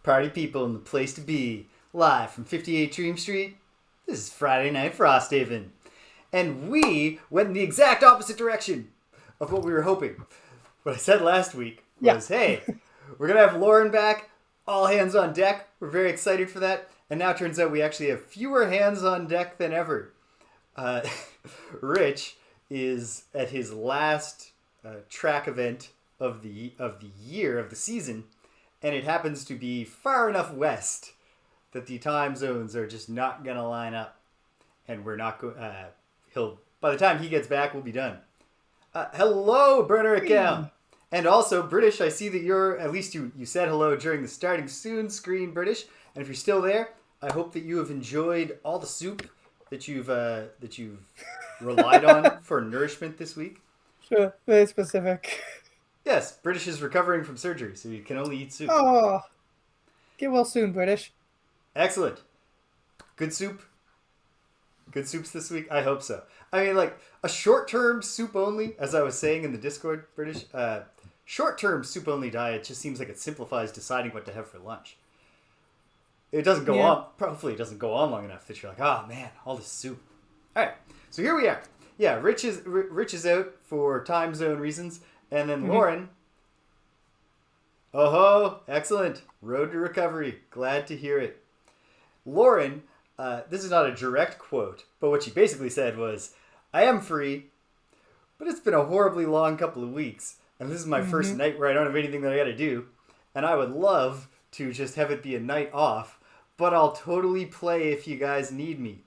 Party people in the place to be. Live from 58 Dream Street. This is Friday Night Frosthaven. And we went in the exact opposite direction of what we were hoping. What I said last week was, hey, we're going to have Lauren back. All hands on deck. We're very excited for that. And now it turns out we actually have fewer hands on deck than ever. Rich is at his last track event of the year, of the season. And it happens to be far enough west that the time zones are just not going to line up. And we're not going... by the time he gets back, we'll be done. Hello, burner account. And also, British, I see that you're... At least you said hello during the starting soon screen, British. And if you're still there, I hope that you have enjoyed all the soup that you've relied on for nourishment this week. Sure, very specific. Yes, British is recovering from surgery, so you can only eat soup. Oh, get well soon, British. Excellent. Good soup. Good soups this week? I hope so. I mean, like, a short-term soup only, as I was saying in the Discord, British, short-term soup only diet just seems like it simplifies deciding what to have for lunch. It doesn't go on, hopefully it doesn't go on long enough that you're like, oh man, all this soup. All right, so here we are. Yeah, Rich is out for time zone reasons, and then Lauren. Oh ho, excellent. Road to recovery. Glad to hear it. Lauren, this is not a direct quote, but what she basically said was, I am free, but it's been a horribly long couple of weeks, and this is my first night where I don't have anything that I gotta do, and I would love to just have it be a night off, but I'll totally play if you guys need me.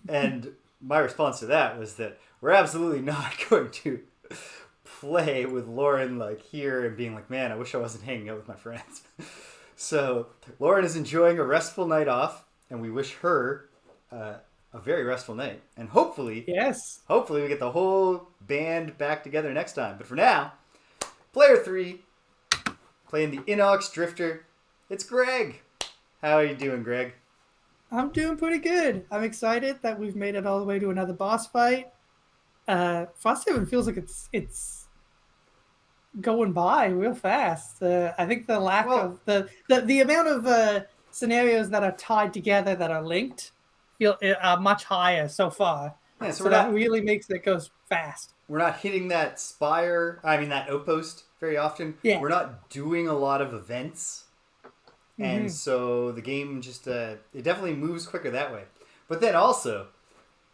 And my response to that was that we're absolutely not going to play with Lauren like here and being like, man, I wish I wasn't hanging out with my friends. So Lauren is enjoying a restful night off, and we wish her a very restful night. And hopefully we get the whole band back together next time. But for now, player 3, playing the Inox Drifter, it's Greg. How are you doing, Greg? I'm doing pretty good. I'm excited that we've made it all the way to another boss fight. Frosthaven feels like it's going by real fast. I think the lack of the amount of scenarios that are tied together that are linked are much higher so far. Yeah, so that really makes it go fast. We're not hitting that that outpost very often. Yeah. We're not doing a lot of events. And so the game just, it definitely moves quicker that way. But then also,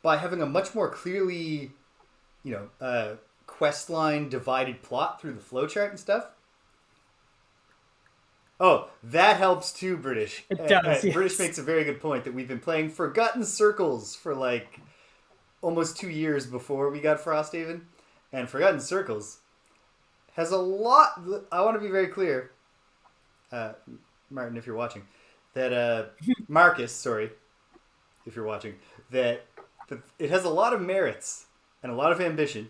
by having a much more clearly, quest line divided plot through the flowchart and stuff. Oh, that helps too, British. It does, yes. British makes a very good point that we've been playing Forgotten Circles for like almost 2 years before we got Frosthaven. And Forgotten Circles has a lot, I want to be very clear, Martin, if you're watching, that Marcus, sorry, if you're watching, that it has a lot of merits and a lot of ambition.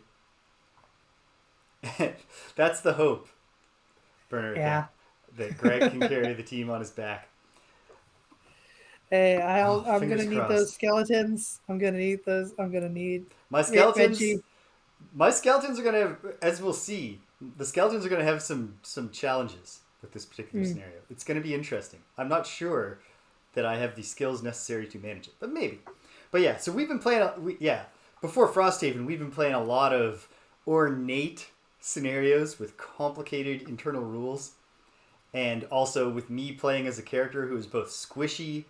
That's the hope, Burner. Yeah. That Greg can carry the team on his back. Hey, I'm gonna need crossed. those skeletons. I'm gonna need those. I'm gonna need my skeletons. My skeletons are gonna, as we'll see, the skeletons are gonna have some challenges with this particular scenario. It's going to be interesting. I'm not sure that I have the skills necessary to manage it, but maybe. But yeah, so we've been playing, before Frosthaven, we've been playing a lot of ornate scenarios with complicated internal rules, and also with me playing as a character who is both squishy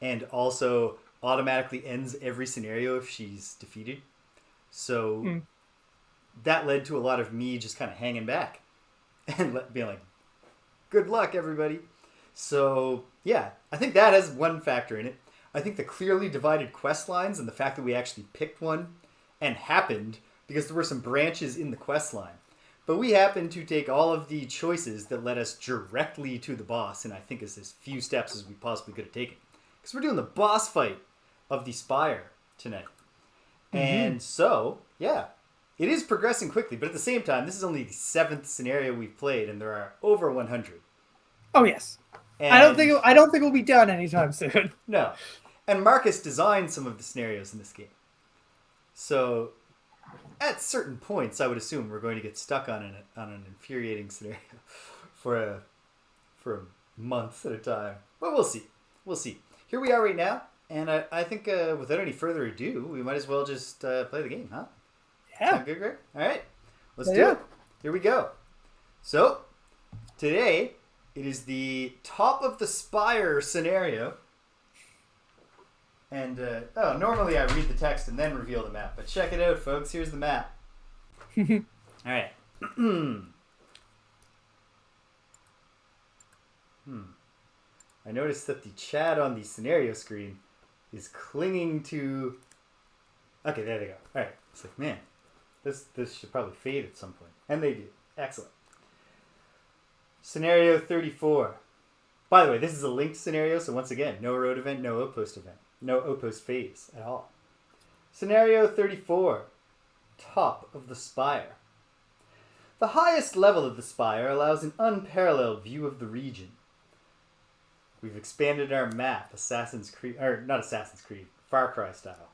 and also automatically ends every scenario if she's defeated. So that led to a lot of me just kind of hanging back and being like, good luck, everybody. So, yeah, I think that has one factor in it. I think the clearly divided quest lines and the fact that we actually picked one and happened because there were some branches in the quest line. But we happened to take all of the choices that led us directly to the boss, and I think as few steps as we possibly could have taken. Because we're doing the boss fight of the Spire tonight. And so, yeah, it is progressing quickly, but at the same time, this is only the 7th scenario we've played, and there are over 100. Oh yes, and I don't think we'll be done anytime soon. No, and Marcus designed some of the scenarios in this game, so at certain points, I would assume we're going to get stuck on an infuriating scenario for a months at a time. But we'll see. We'll see. Here we are right now, and I think without any further ado, we might as well just play the game, huh? Yeah. Sound good, Greg? All right. Let's do it. Here we go. So, today, it is the top of the spire scenario. And, normally I read the text and then reveal the map. But check it out, folks. Here's the map. All right. I noticed that the chat on the scenario screen is clinging to... Okay, there they go. All right. It's like, man, this should probably fade at some point. And they do. Excellent. Scenario 34. By the way, this is a linked scenario, so once again, no road event, no outpost event. No outpost phase at all. Scenario 34. Top of the spire. The highest level of the spire allows an unparalleled view of the region. We've expanded our map, Far Cry style.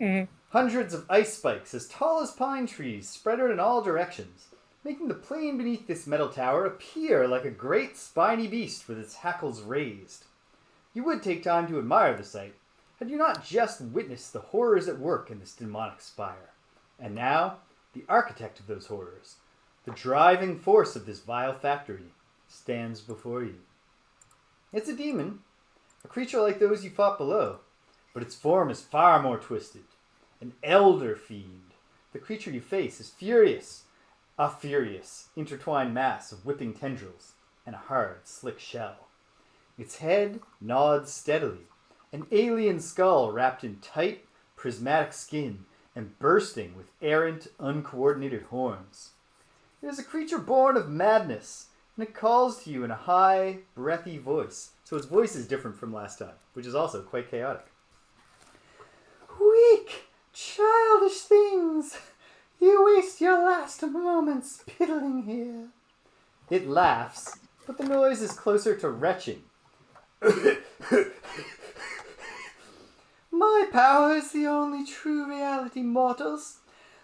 Mm-hmm. Hundreds of ice spikes as tall as pine trees spread out in all directions, making the plain beneath this metal tower appear like a great spiny beast with its hackles raised. You would take time to admire the sight, had you not just witnessed the horrors at work in this demonic spire. And now, the architect of those horrors, the driving force of this vile factory, stands before you. It's a demon, a creature like those you fought below, but its form is far more twisted. An elder fiend. The creature you face is a furious, intertwined mass of whipping tendrils and a hard, slick shell. Its head nods steadily, an alien skull wrapped in tight, prismatic skin and bursting with errant, uncoordinated horns. It is a creature born of madness, and it calls to you in a high, breathy voice. So its voice is different from last time, which is also quite chaotic. Weak, childish things! You waste your last moments piddling here. It laughs, but the noise is closer to retching. My power is the only true reality, mortals.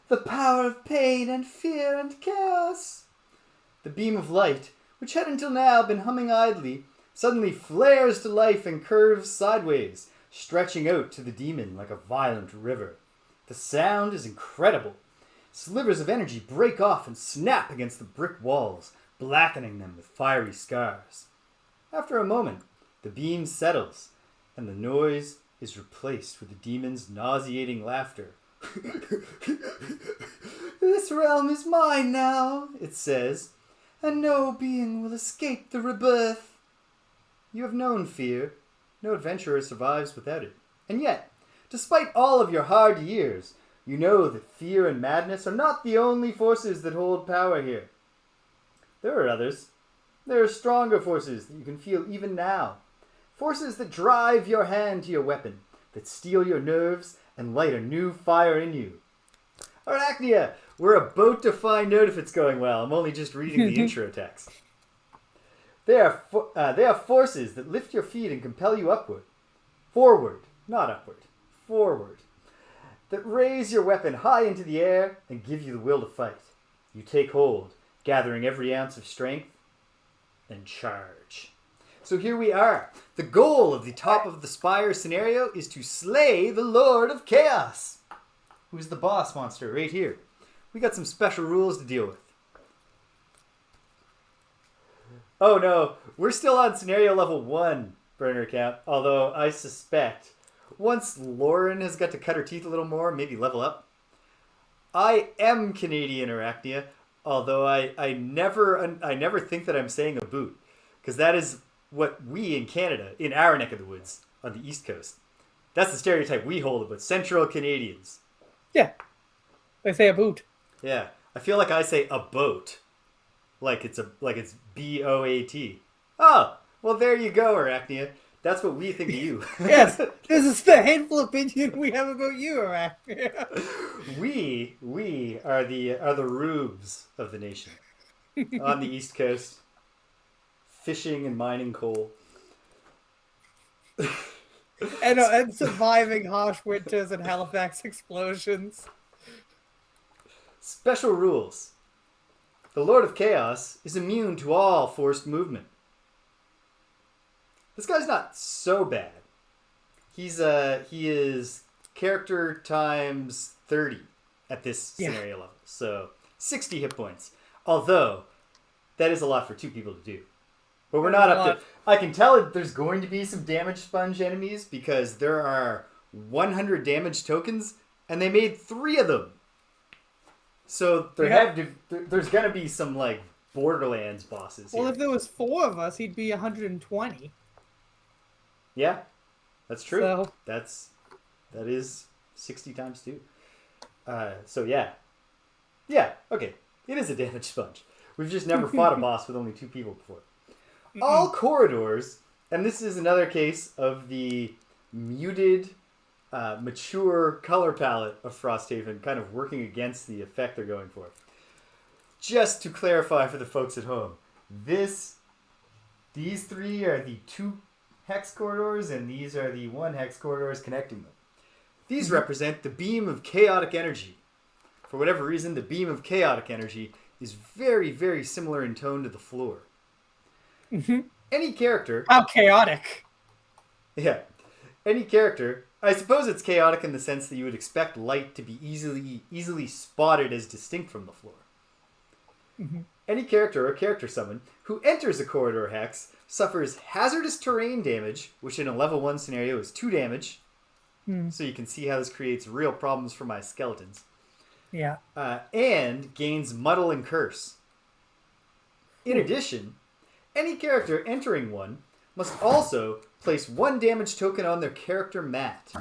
The power of pain and fear and chaos. The beam of light, which had until now been humming idly, suddenly flares to life and curves sideways, stretching out to the demon like a violent river. The sound is incredible. Slivers of energy break off and snap against the brick walls, blackening them with fiery scars. After a moment, the beam settles, and the noise is replaced with the demon's nauseating laughter. This realm is mine now, it says, and no being will escape the rebirth. You have known fear. No adventurer survives without it. And yet, despite all of your hard years, you know that fear and madness are not the only forces that hold power here. There are others. There are stronger forces that you can feel even now. Forces that drive your hand to your weapon, that steel your nerves and light a new fire in you. Arachnia, we're about to find out if it's going well. I'm only just reading the intro text. They are forces that lift your feet and compel you upward. Forward, not upward. Forward. That raise your weapon high into the air and give you the will to fight. You take hold, gathering every ounce of strength, and charge. So here we are. The goal of the top of the spire scenario is to slay the Lord of Chaos, who's the boss monster right here. We got some special rules to deal with. Oh no, we're still on scenario level 1, burner account, although I suspect once Lauren has got to cut her teeth a little more, maybe level up. I am Canadian, Arachnia, although I never think that I'm saying a boot, because that is what we in Canada, in our neck of the woods, on the East Coast, that's the stereotype we hold about Central Canadians. Yeah. They say a boot. Yeah. I feel like I say a boat. Like it's B-O-A-T. Oh, well there you go, Arachnia. That's what we think of you. Yes. This is the hateful opinion we have about you, Arachnia. We are the rubes of the nation. On the East Coast. Fishing and mining coal. and surviving harsh winters and Halifax explosions. Special rules. The Lord of Chaos is immune to all forced movement. This guy's not so bad. He is character times 30 at this scenario level. So 60 hit points. Although, that is a lot for 2 people to do. But we're not up to... I can tell there's going to be some damage sponge enemies because there are 100 damage tokens and they made 3 of them. So there's going to be some like Borderlands bosses here. Well, if there was 4 of us, he'd be 120. Yeah, that's true. So... That is 60 times 2. So yeah. Yeah, okay. It is a damage sponge. We've just never fought a boss with only 2 people before. All corridors, and this is another case of the muted, mature color palette of Frosthaven kind of working against the effect they're going for. Just to clarify for the folks at home, these 3 are the 2 hex corridors, and these are the 1 hex corridors connecting them. These represent the beam of chaotic energy. For whatever reason, the beam of chaotic energy is very, very similar in tone to the floor. Any character... How chaotic. Yeah. Any character... I suppose it's chaotic in the sense that you would expect light to be easily spotted as distinct from the floor. Any character or character summon who enters a corridor hex suffers hazardous terrain damage, which in a level 1 scenario is 2 damage. So you can see how this creates real problems for my skeletons. Yeah. And gains Muddle and Curse. In addition, any character entering one must also place 1 damage token on their character mat.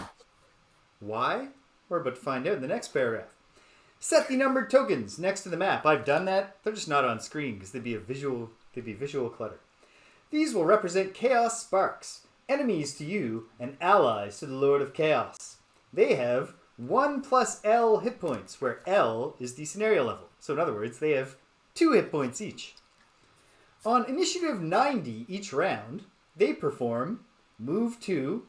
Why? We're about to find out in the next paragraph. Set the numbered tokens next to the map. I've done that. They're just not on screen because they'd be visual clutter. These will represent Chaos Sparks, enemies to you and allies to the Lord of Chaos. They have 1 plus L hit points, where L is the scenario level. So in other words, they have 2 hit points each. On initiative 90 each round, they perform move 2,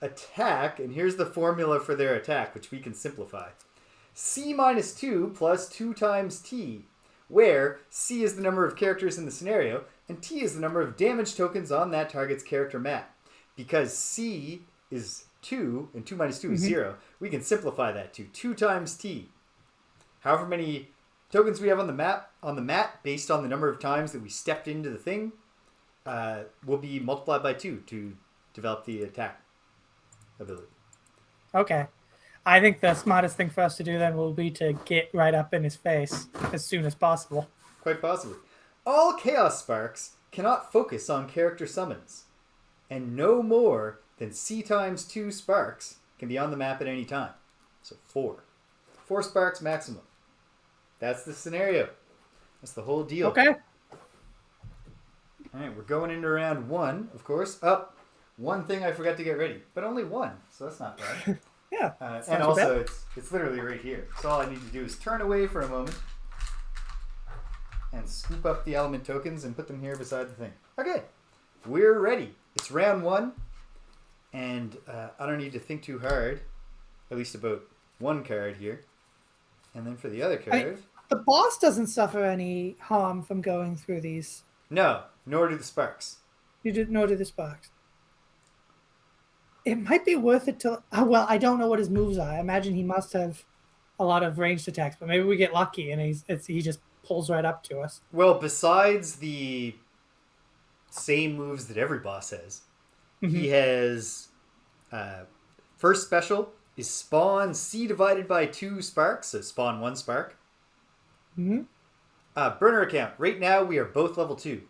attack, and here's the formula for their attack, which we can simplify. C-2 plus 2 times T, where C is the number of characters in the scenario, and T is the number of damage tokens on that target's character mat. Because C is 2, and 2 minus 2 is 0, we can simplify that to 2 times T. However many tokens we have on the mat, based on the number of times that we stepped into the thing, will be multiplied by 2 to develop the attack ability. Okay. I think the smartest thing for us to do then will be to get right up in his face as soon as possible. Quite possibly. All Chaos Sparks cannot focus on character summons, and no more than C times 2 sparks can be on the map at any time. So 4. 4 sparks maximum. That's the scenario. That's the whole deal. Okay. Alright, we're going into round 1, of course. One thing I forgot to get ready, but only 1, so that's not bad. Yeah. And also, it's literally right here. So all I need to do is turn away for a moment and scoop up the element tokens and put them here beside the thing. Okay, we're ready. It's round 1, and I don't need to think too hard, at least about 1 card here. And then for the other card... the boss doesn't suffer any harm from going through these. No, nor do the sparks. Nor do the sparks. It might be worth it to... well, I don't know what his moves are. I imagine he must have a lot of ranged attacks, but maybe we get lucky and he just pulls right up to us. Well, besides the same moves that every boss has, he has... first special is spawn C divided by 2 sparks, so spawn 1 spark. Burner account. Right now, we are both level 2.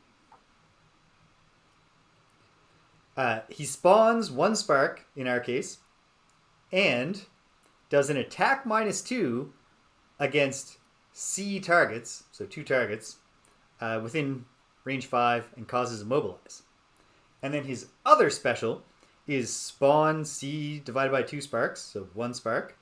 He spawns 1 spark, in our case, and does an attack -2 against C targets, so 2 targets, within range 5 and causes immobilize. And then his other special is spawn C divided by 2 sparks, so 1 spark,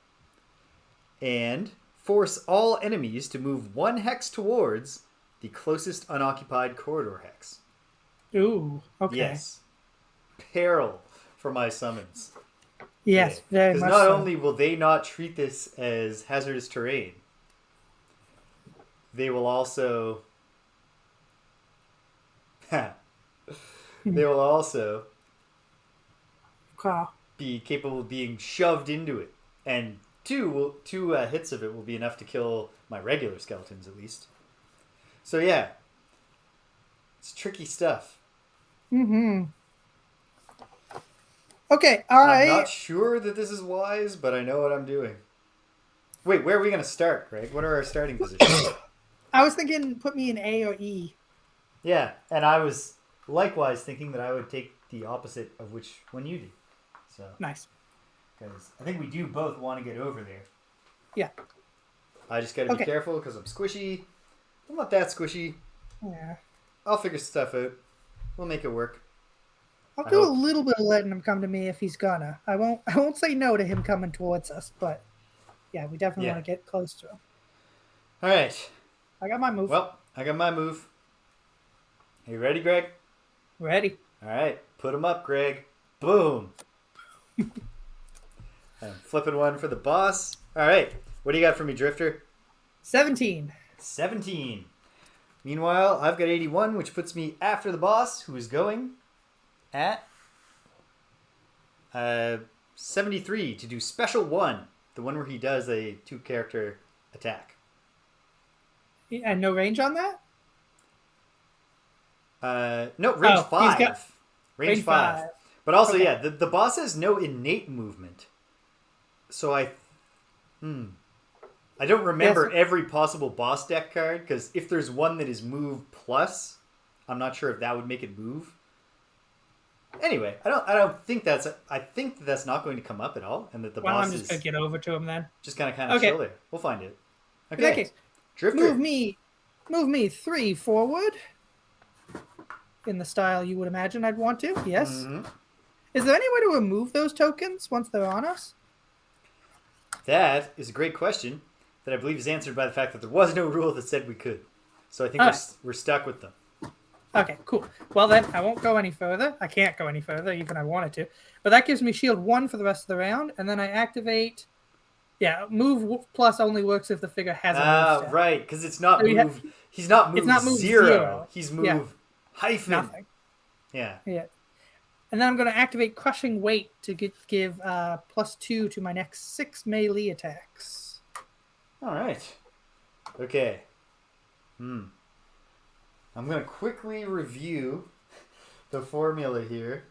and force all enemies to move 1 hex towards the closest unoccupied corridor hex. Ooh, okay. Yes. Peril for my summons. Yes, very much so. Because not only will they not treat this as hazardous terrain, they will also... they will also Okay. be capable of being shoved into it. And two hits of it will be enough to kill my regular skeletons, at least. So yeah, it's tricky stuff. Mm-hmm. Okay, I'm not sure that this is wise, but I know what I'm doing. Wait, where are we going to start, Greg? What are our starting positions? I was thinking put me in A or E. Yeah, and I was likewise thinking that I would take the opposite of which one you do. So Nice. Because I think we do both want to get over there. Yeah. I just got to be careful because I'm squishy. I'm not that squishy. Yeah. I'll figure stuff out. We'll make it work. I'll do a little bit of letting him come to me if he's gonna. I won't say no to him coming towards us, but yeah, we definitely want to get close to him. All right. I got my move. Well, I got my move. Are you ready, Greg? Ready. All right. Put him up, Greg. Boom. I'm flipping one for the boss. All right. What do you got for me, Drifter? 17. 17. Meanwhile, I've got 81, which puts me after the boss, who is going at 73 to do special 1. The one where he does a 2-character attack. And no range on that? No, range 5. Range 5. But also, okay. yeah, the boss has no innate movement. So I don't remember every possible boss deck card, because if there's one that is move plus, I'm not sure if that would make it move. Anyway, I don't think that's I think that's not going to come up at all, and that the boss I'm just gonna get over to him then. Just kind of chill there. We'll find it. Okay. In that case, Drifter. Move me 3 forward. In the style you would imagine I'd want to. Yes. Mm-hmm. Is there any way to remove those tokens once they're on us? That is a great question that I believe is answered by the fact that there was no rule that said we could. So I think we're stuck with them. Okay, cool. Well then, I won't go any further. I can't go any further, even if I wanted to. But that gives me shield 1 for the rest of the round, and then I activate... Yeah, move plus only works if the figure has a move. Right, because it's not move... He's not move 0. He's move hyphen. Nothing. Yeah. Yeah. And then I'm going to activate Crushing Weight to give +2 to my next 6 melee attacks. All right. Okay. I'm going to quickly review the formula here.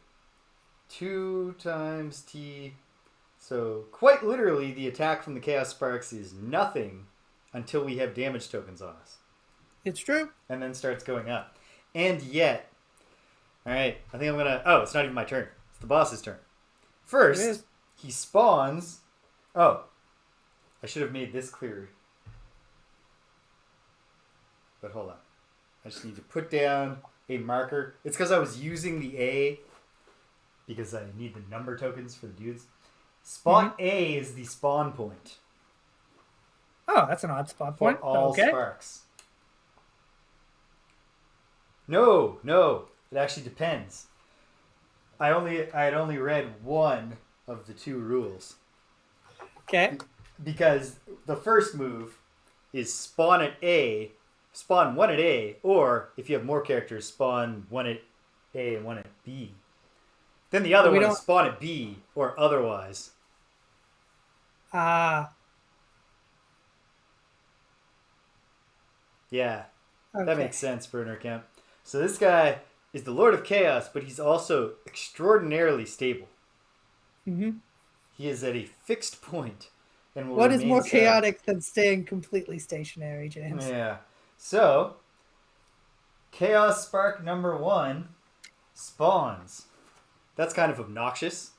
2 times T. So, quite literally, the attack from the Chaos Sparks is nothing until we have damage tokens on us. It's true. And then starts going up. And yet... Alright, I think I'm going to... Oh, it's not even my turn. It's the boss's turn. First, he spawns... Oh. I should have made this clearer. But hold on. I just need to put down a marker. It's because I was using the A because I need the number tokens for the dudes. Spot A is the spawn point. Oh, that's an odd spawn point. For all sparks. No. It actually depends. I had only read one of the 2 rules. Okay. Because the first move is spawn at A, spawn 1 at A, or if you have more characters, spawn 1 at A and 1 at B. Then the other one is spawn at B or otherwise. Ah. Yeah. Okay. That makes sense, burner count. So this guy is the Lord of Chaos, but he's also extraordinarily stable. Mm-hmm. He is at a fixed point. And will what is more chaotic than staying completely stationary, James? Yeah. So, Chaos Spark number 1 spawns. That's kind of obnoxious.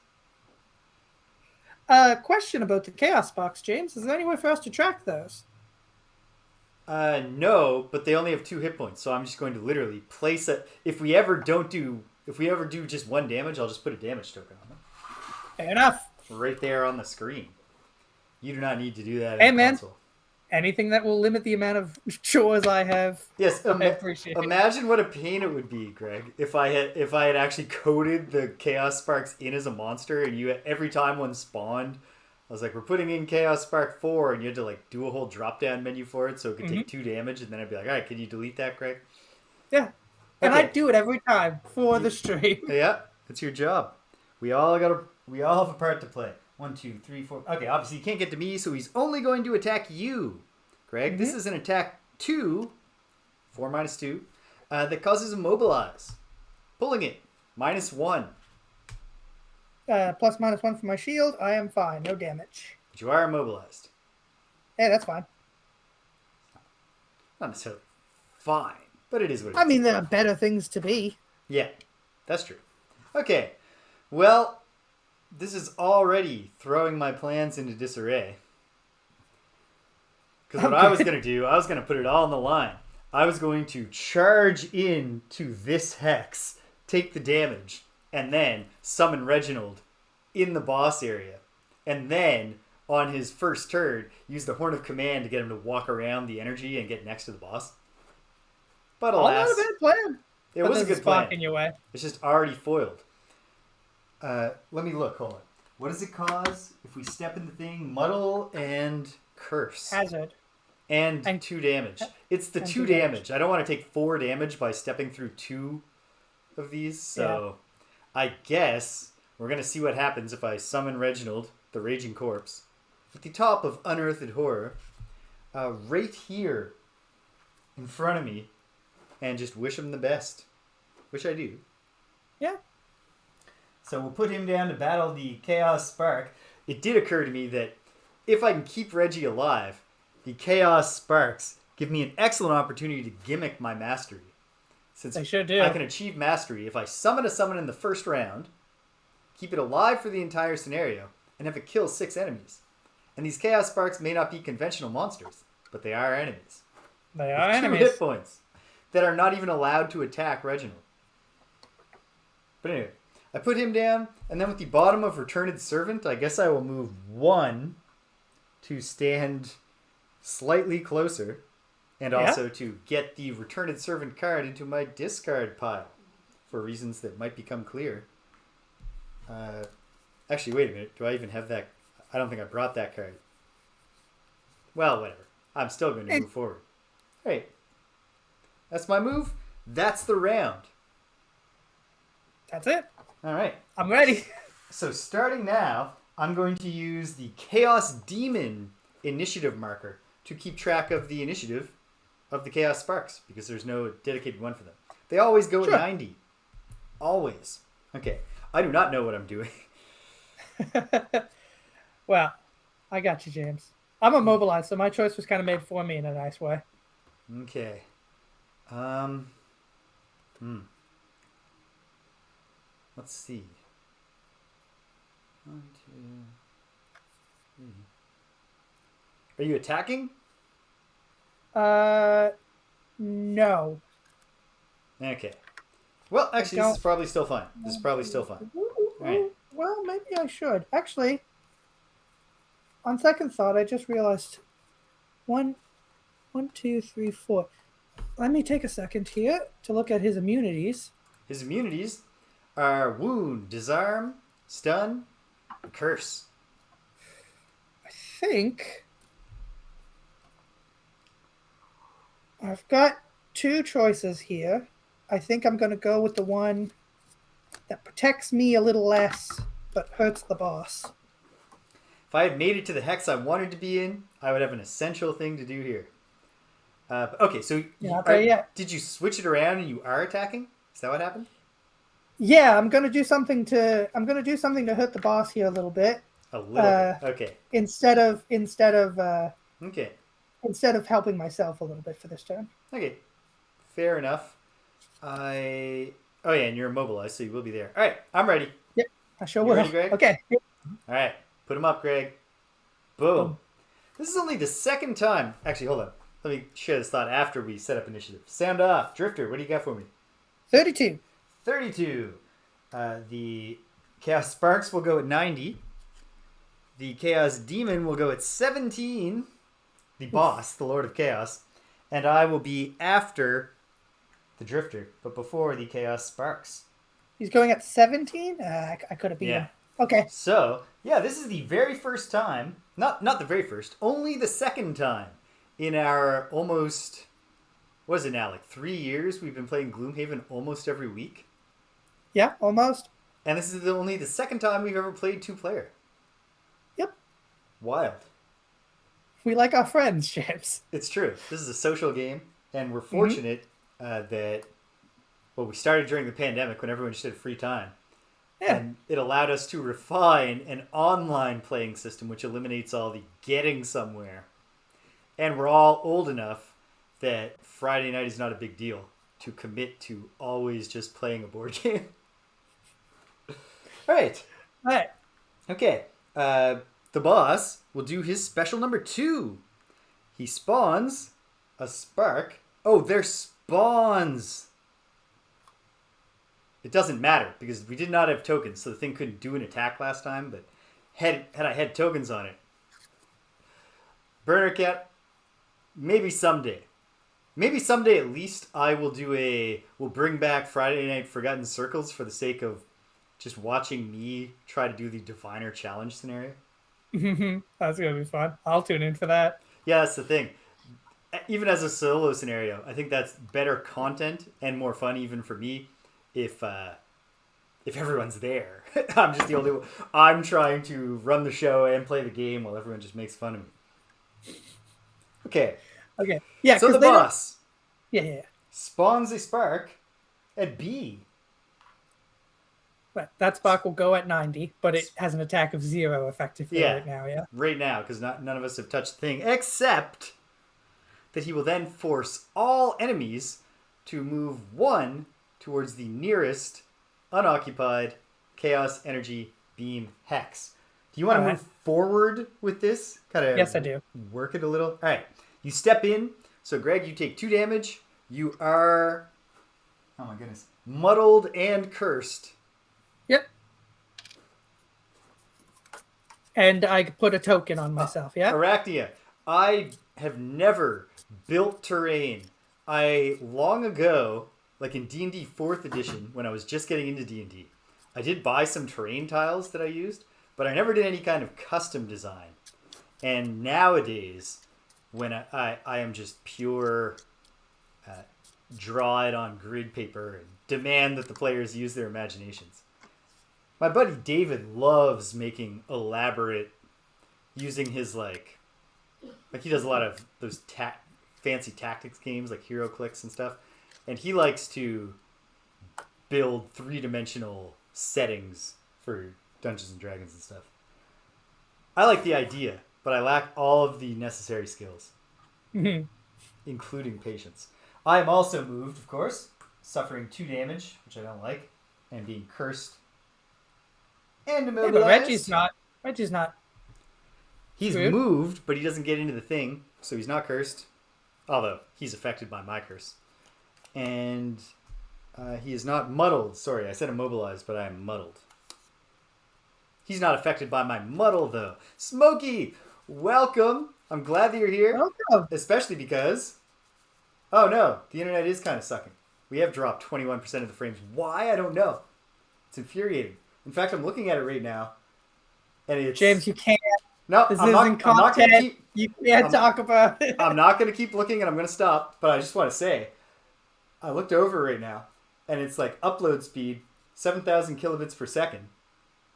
Question about the Chaos Box, James. Is there any way for us to track those? No, but they only have 2 hit points, so I'm just going to literally place it. If we ever do just 1 damage, I'll just put a damage token on them. Fair enough. Right there on the screen. You do not need to do that in console. Anything that will limit the amount of chores I have. Yes, I appreciate it. Imagine what a pain it would be, Greg, if I had actually coded the Chaos Sparks in as a monster, and every time one spawned, I was like, we're putting in Chaos Spark 4, and you had to do a whole drop down menu for it so it could take 2 damage, and then I'd be like, all right, can you delete that, Greg? Yeah. And I Okay. do it every time for the stream. Yeah, it's your job. We all have a part to play. 1, 2, 3, 4. Okay, obviously you can't get to me, so he's only going to attack you, Greg. This is an attack 2, 4 minus 2, that causes immobilize. Pulling it, -1. Plus -1 for my shield. I am fine. No damage. But you are immobilized. Hey, that's fine. Not necessarily fine, but it is what it is. I mean, there are better things to be. Yeah, that's true. Okay, well, this is already throwing my plans into disarray. Because what I was going to do, I was going to put it all on the line. I was going to charge into this hex, take the damage, and then summon Reginald in the boss area. And then, on his first turn, use the Horn of Command to get him to walk around the energy and get next to the boss. But alas, Not a bad plan. it was a good plan. In your way. It's just already foiled. Let me look. Hold on. What does it cause if we step in the thing? Muddle and curse. Hazard. And 2 damage. It's the 2 damage. I don't want to take 4 damage by stepping through 2 of these. So I guess we're going to see what happens if I summon Reginald, the Raging Corpse, at the top of Unearthed Horror, right here in front of me, and just wish him the best. Which I do. Yeah. So we'll put him down to battle the Chaos Spark. It did occur to me that if I can keep Reggie alive, the Chaos Sparks give me an excellent opportunity to gimmick my mastery. Since they sure do. I can achieve mastery if I summon a summon in the first round, keep it alive for the entire scenario, and have it kill 6 enemies. And these Chaos Sparks may not be conventional monsters, but they are enemies. They are with enemies. 2 hit points that are not even allowed to attack Reginald. But anyway, I put him down, and then with the bottom of Returned Servant, I guess I will move 1 to stand slightly closer, and also to get the Returned Servant card into my discard pile, for reasons that might become clear. Actually, wait a minute. Do I even have that? I don't think I brought that card. Well, whatever. I'm still going to move forward. All right. That's my move. That's the round. That's it. All right. I'm ready. So starting now, I'm going to use the Chaos Demon initiative marker to keep track of the initiative of the Chaos Sparks, because there's no dedicated one for them. They always go at 90. Always. Okay. I do not know what I'm doing. Well, I got you, James. I'm immobilized, so my choice was kind of made for me in a nice way. Okay. Let's see. 1, 2, 3. Are you attacking? No. Okay. Well, actually, this is probably still fine. Right. Well, maybe I should. Actually, on second thought, I just realized 1, 2, 3, 4. Let me take a second here to look at his immunities. His immunities are Wound, Disarm, Stun, and Curse. I think I've got 2 choices here. I think I'm going to go with the one that protects me a little less, but hurts the boss. If I had made it to the hex I wanted to be in, I would have an essential thing to do here. Okay, so did you switch it around and you are attacking? Is that what happened? Yeah, I'm gonna do something to hurt the boss here a little bit. A little bit. Okay. Instead of okay. Instead of helping myself a little bit for this turn. Okay. Fair enough. Oh yeah, and you're immobilized, so you will be there. All right, I'm ready. Yep, I sure will. Ready, Greg? Okay. All right, put him up, Greg. Boom. This is only the second time. Actually, hold on. Let me share this thought after we set up initiative. Sound off. Drifter, what do you got for me? 32. 32. The Chaos Sparks will go at 90. The Chaos Demon will go at 17. The boss, the Lord of Chaos. And I will be after the Drifter, but before the Chaos Sparks. He's going at 17? I could have beat him. Okay. So, yeah, this is the very first time, not the very first, only the second time in our almost what is it now? Like 3 years we've been playing Gloomhaven almost every week. Yeah, almost. And this is only the second time we've ever played 2-player. Yep. Wild. We like our friends, James. It's true. This is a social game, and we're fortunate that, well, we started during the pandemic when everyone just had free time. Yeah. And it allowed us to refine an online playing system, which eliminates all the getting somewhere. And we're all old enough that Friday night is not a big deal to commit to always just playing a board game. All right. All right. Okay. The boss will do his special number 2. He spawns a spark. Oh, they're spawns. It doesn't matter because we did not have tokens, so the thing couldn't do an attack last time, but had I had tokens on it. Burner Cat, maybe someday. Maybe someday at least I will we'll bring back Friday Night Forgotten Circles for the sake of just watching me try to do the Diviner Challenge scenario. That's going to be fun. I'll tune in for that. Yeah, that's the thing. Even as a solo scenario, I think that's better content and more fun even for me if everyone's there. I'm just the only one. I'm trying to run the show and play the game while everyone just makes fun of me. Okay. Okay. Yeah. So the boss Yeah. spawns a spark at B. But that spark will go at 90, but it has an attack of 0 effectively right now, yeah? Right now, because none of us have touched the thing, except that he will then force all enemies to move 1 towards the nearest unoccupied Chaos Energy Beam Hex. Do you want to move forward with this? Kind of. Yes, I do. Work it a little. All right. You step in. So, Greg, you take 2 damage. You are, oh my goodness, muddled and cursed. Yep. And I put a token on myself, yeah? Arachnia. I have never built terrain. I, long ago, like in D&D 4th edition, when I was just getting into D&D, I did buy some terrain tiles that I used, but I never did any kind of custom design. And nowadays, when I am just pure draw it on grid paper and demand that the players use their imaginations. My buddy David loves making elaborate, using his like he does a lot of those fancy tactics games like Hero Clicks and stuff, and he likes to build 3-dimensional settings for Dungeons and Dragons and stuff. I like the idea, but I lack all of the necessary skills, including patience. I am also moved, of course, suffering 2 damage, which I don't like, and being cursed. And immobilized. Yeah, but Reggie's not. He's rude. moved, but he doesn't get into the thing, so he's not cursed. Although, he's affected by my curse. And he is not muddled. Sorry, I said immobilized, but I am muddled. He's not affected by my muddle, though. Smokey, welcome. I'm glad that you're here. Welcome. Especially because, oh no, the internet is kind of sucking. We have dropped 21% of the frames. Why? I don't know. It's infuriating. In fact, I'm looking at it right now, and it's... James, you can't. No, This I'm isn't not going to content. keep... You can't talk about it. I'm not going to keep looking, and I'm going to stop, but I just want to say, I looked over right now, and it's like upload speed, 7,000 kilobits per second,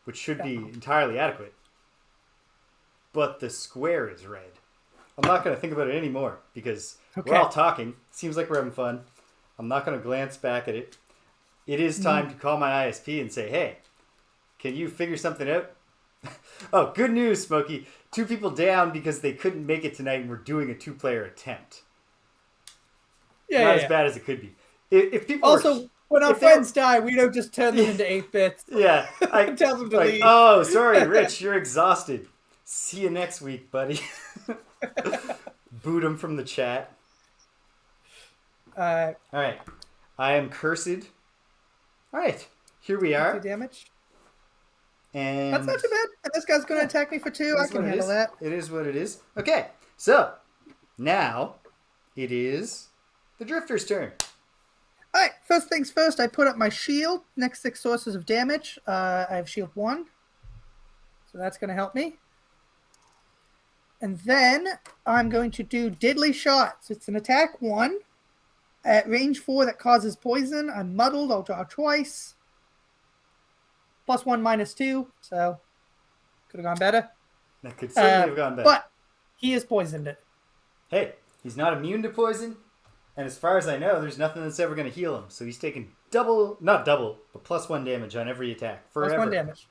which should be entirely adequate. But the square is red. I'm not going to think about it anymore, because we're all talking. Seems like we're having fun. I'm not going to glance back at it. It is time to call my ISP and say, hey, can you figure something out? Oh, good news, Smokey. 2 people down because they couldn't make it tonight and we're doing a 2-player attempt. Not as bad as it could be. If people also, when our friends die, we don't just turn them into 8-bits. Yeah. I tell them to leave. Oh, sorry, Rich. You're exhausted. See you next week, buddy. Boot him from the chat. All right. I am cursed. All right. Here we are. 2 damage. And that's not too bad. And this guy's going to attack me for 2. I can handle that. It is what it is. Okay, so now it is the Drifter's turn. All right, first things first, I put up my shield. Next 6 sources of damage. I have shield 1. So that's going to help me. And then I'm going to do Deadly Shots. It's an attack 1. At range 4 that causes poison, I'm muddled. I'll draw twice. +1, -2. So could have gone better. That could certainly have gone better. But he has poisoned it. Hey, he's not immune to poison. And as far as I know, there's nothing that's ever going to heal him. So he's taking not double, but +1 damage on every attack. Forever. +1 damage.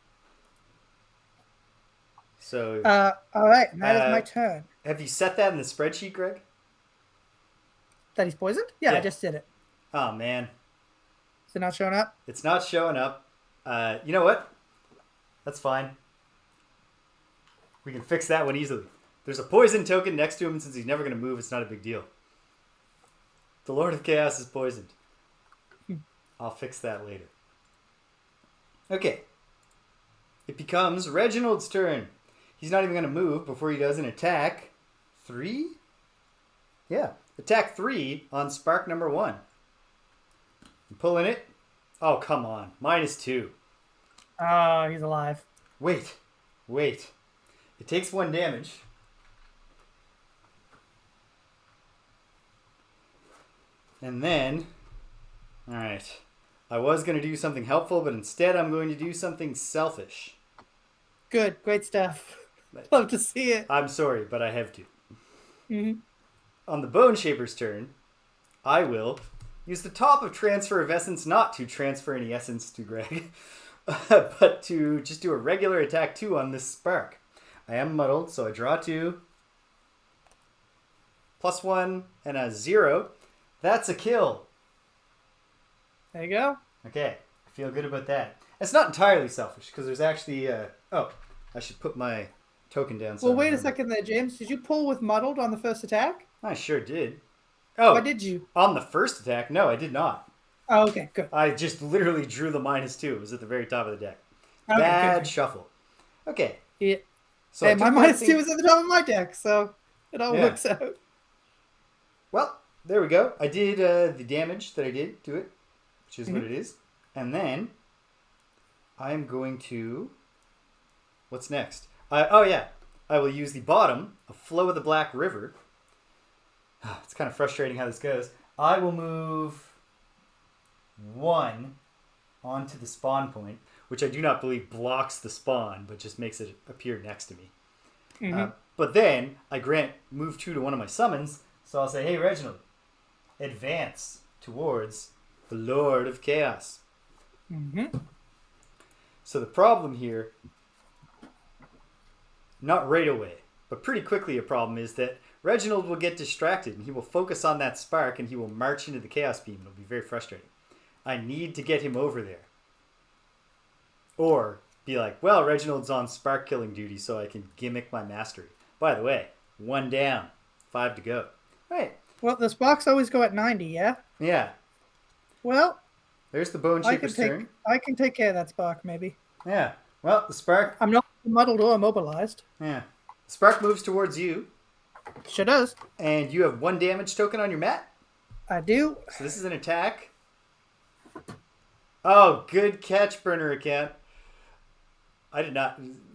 So. All right, and that is my turn. Have you set that in the spreadsheet, Greg? That he's poisoned? Yeah, I just did it. Oh, man. Is it not showing up? It's not showing up. You know what? That's fine. We can fix that one easily. There's a poison token next to him, and since he's never going to move, it's not a big deal. The Lord of Chaos is poisoned. I'll fix that later. Okay. It becomes Reginald's turn. He's not even going to move before he does an attack. 3? Yeah. Attack 3 on spark number 1. I'm pulling it. Oh, come on. -2. Oh, he's alive. Wait. It takes 1 damage. And then, alright, I was going to do something helpful, but instead I'm going to do something selfish. Good, great stuff. Love to see it. I'm sorry, but I have to. Mm-hmm. On the Bone Shaper's turn, I will use the top of Transfer of Essence not to transfer any essence to Greg, but to just do a regular attack 2 on this spark. I am muddled, so I draw 2. +1 and a 0. That's a kill. There you go. Okay, I feel good about that. It's not entirely selfish, because there's actually... I should put my token down. Well, wait a second there, James. Did you pull with muddled on the first attack? I sure did. Oh, why did you? On the first attack? No, I did not. Oh, okay, good. I just literally drew the -2. It was at the very top of the deck. Okay, Bad good. Shuffle. Okay. Yeah. So hey, my -2 was at the top of my deck, so it all works out. Well, there we go. I did the damage that I did to it, which is what it is. And then I'm going to... What's next? I will use the bottom of Flow of the Black River. It's kind of frustrating how this goes. I will move 1 onto the spawn point, which I do not believe blocks the spawn, but just makes it appear next to me. But then I grant move 2 to one of my summons, so I'll say, hey, Reginald, advance towards the Lord of Chaos. So the problem here, not right away, but pretty quickly a problem is that Reginald will get distracted and he will focus on that spark and he will march into the Chaos Beam. It'll be very frustrating. I need to get him over there. Or be like, well, Reginald's on spark killing duty so I can gimmick my mastery. By the way, 1 down, 5 to go. Right. Well, the sparks always go at 90, yeah? Yeah. Well, there's the Bone Shaper's turn. I can take care of that spark, maybe. Yeah. Well, the spark... I'm not muddled or immobilized. Yeah. The spark moves towards you. Sure does. And you have 1 damage token on your mat? I do. So this is an attack. Oh, good catch, Burner Account.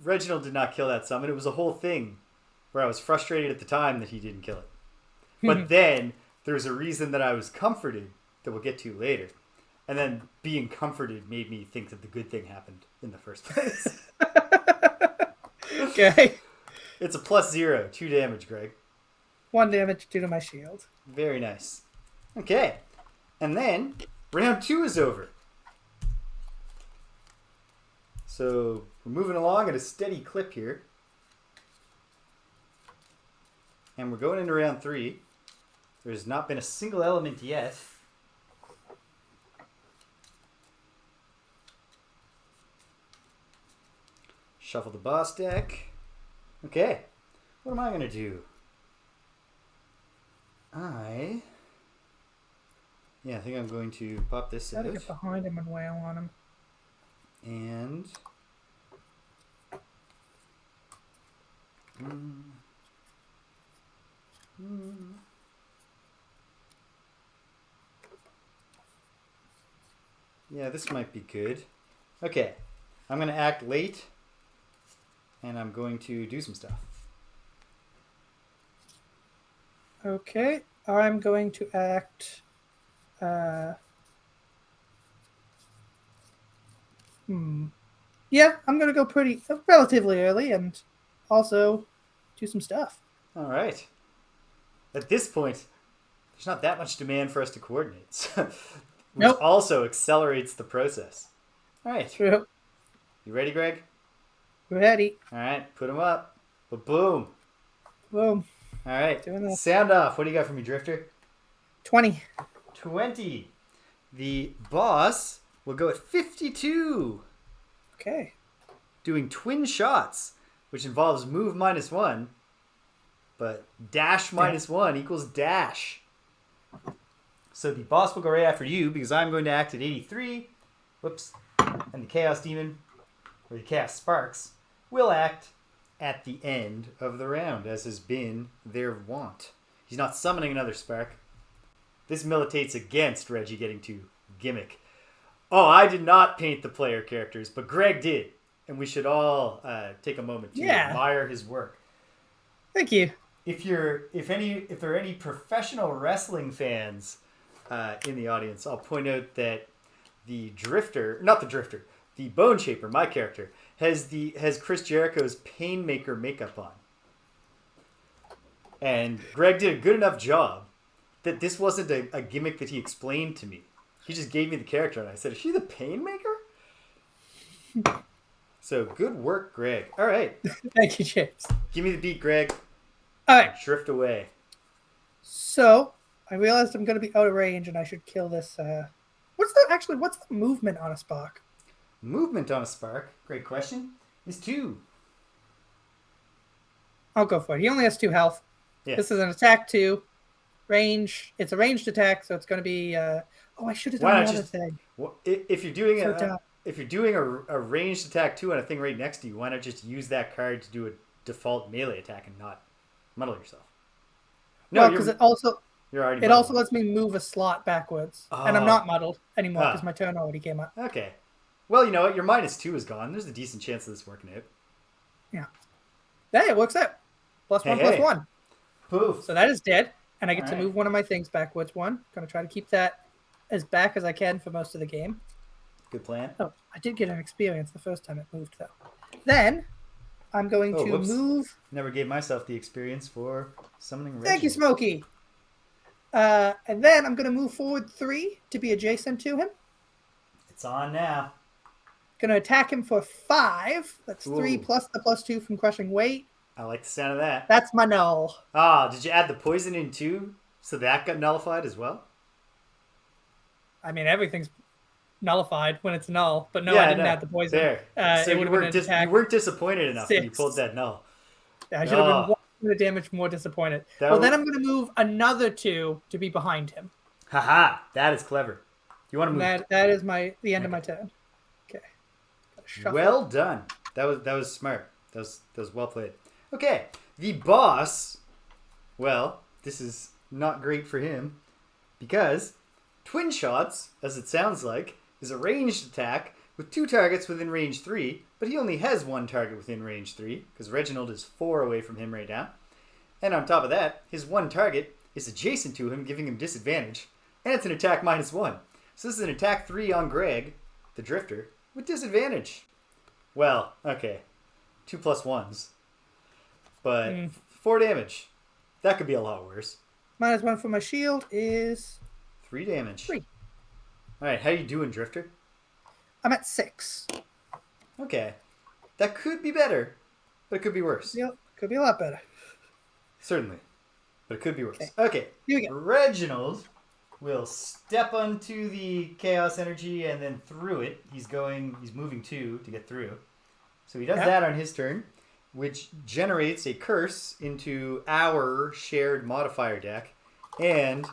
Reginald did not kill that summon. It was a whole thing where I was frustrated at the time that he didn't kill it. But then there's a reason that I was comforted that we'll get to later. And then being comforted made me think that the good thing happened in the first place. Okay. It's a +0, 2 damage, Greg. 1 damage due to my shield. Very nice. Okay. And then round 2 is over. So we're moving along at a steady clip here. And we're going into round 3. There's not been a single element yet. Shuffle the boss deck. Okay. What am I going to do? I think I'm going to pop this Gotta out. get behind him and wail on him. And... yeah, this might be good. Okay. I'm going to act late. And I'm going to do some stuff. Okay. I'm going to act Uh, Yeah, I'm gonna go pretty relatively early and also do some stuff. All right. At this point, there's not that much demand for us to coordinate, which Nope. also accelerates the process. All right. True. You ready, Greg? Ready. All right. Put them up. Boom. Boom. All right. Doing this. Sound off. What do you got for me, Drifter? 20. 20. The boss will go at 52. Okay. Doing twin shots, which involves move -1, but dash -1 equals dash. So the boss will go right after you because I'm going to act at 83. Whoops. And the Chaos Demon, or the Chaos Sparks, will act at the end of the round, as has been their wont. He's not summoning another Spark. This militates against Reggie getting to gimmick. Oh, I did not paint the player characters, but Greg did. And we should all take a moment to admire his work. Thank you. If there are any professional wrestling fans in the audience, I'll point out that the Bone Shaper, my character, has Chris Jericho's Painmaker makeup on. And Greg did a good enough job that this wasn't a gimmick that he explained to me. He just gave me the character, and I said, "Is she the Painmaker?" So good work, Greg. All right. Thank you, James. Give me the beat, Greg. All right. Drift away. So I realized I'm going to be out of range, and I should kill this. What's the movement on a Spark? Movement on a Spark, great question, is 2. I'll go for it. He only has 2 health. Yes. This is an attack 2. Range. It's a ranged attack, so it's going to be... I should have done another thing. Well, if you're doing a ranged attack 2 on a thing right next to you, why not just use that card to do a default melee attack and not muddle yourself? No, because it also lets me move a slot backwards, and I'm not muddled anymore because my turn already came up. Okay. Well, you know what? Your -2 is gone. There's a decent chance of this working out. Yeah. Hey, it works out. +1/+1. Poof. So that is dead, and I get to move one of my things backwards. Going to try to keep that as back as I can for most of the game. Good plan. Oh, I did get an experience the first time it moved, though. Then I'm going to move. Never gave myself the experience for summoning Reggie. Thank you, Smokey. And then I'm going to move forward 3 to be adjacent to him. It's on now. Going to attack him for 5. That's 3 plus the +2 from crushing weight. I like the sound of that. That's my null. Did you add the poison in too? So that got nullified as well? I mean, everything's nullified when it's null, but no, I didn't add the poison. There. So you weren't disappointed enough when you pulled that null. Yeah, I should have been 1 point of damage more disappointed. Then I'm going to move another 2 to be behind him. Haha, that is clever. You want to move? That is the end of my turn. Okay. Well done. That was smart. That was well played. Okay, the boss. Well, this is not great for him because twin shots, as it sounds like, is a ranged attack with 2 targets within range 3, but he only has 1 target within range 3 because Reginald is 4 away from him right now. And on top of that, his 1 target is adjacent to him, giving him disadvantage, and it's an attack -1. So this is an attack 3 on Greg, the Drifter, with disadvantage. Well, okay, 2 +1s, but 4 damage. That could be a lot worse. -1 for my shield is 3 damage. 3. All right, how you doing, Drifter? I'm at 6. Okay, that could be better, but it could be worse. Could be a lot better. Certainly, but it could be worse. Okay. Here we go. Reginald will step onto the chaos energy and then through it. He's moving 2 to get through. So he does that on his turn, which generates a curse into our shared modifier deck and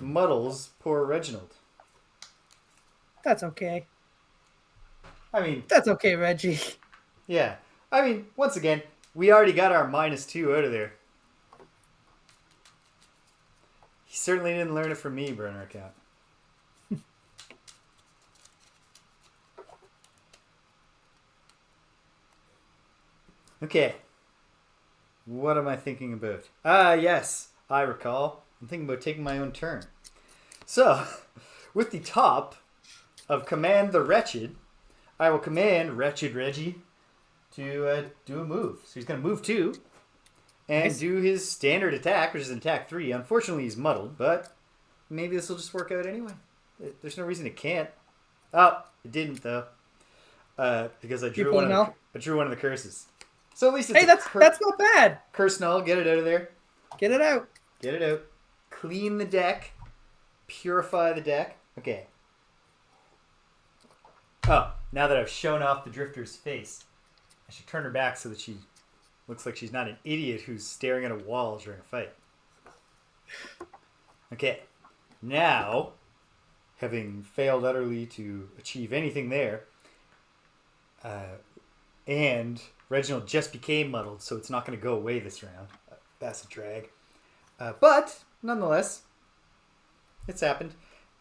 muddles poor Reginald. That's okay. I mean... That's okay, Reggie. Yeah. I mean, once again, we already got our -2 out of there. He certainly didn't learn it from me, burner account. Okay. What am I thinking about? Yes, I recall. I'm thinking about taking my own turn. So, with the top of Command the Wretched, I will command Wretched Reggie to do a move. So he's going to move 2 and do his standard attack, which is an attack 3. Unfortunately, he's muddled, but maybe this will just work out anyway. There's no reason it can't. Oh, it didn't, though. Because I drew one of the curses. So at least it's that's not bad. Curse null, get it out of there. Get it out. Get it out. Clean the deck. Purify the deck. Okay. Oh, now that I've shown off the Drifter's face, I should turn her back so that she looks like she's not an idiot who's staring at a wall during a fight. Okay. Now, having failed utterly to achieve anything there, and Reginald just became muddled, so it's not going to go away this round. That's a drag. But, nonetheless, it's happened.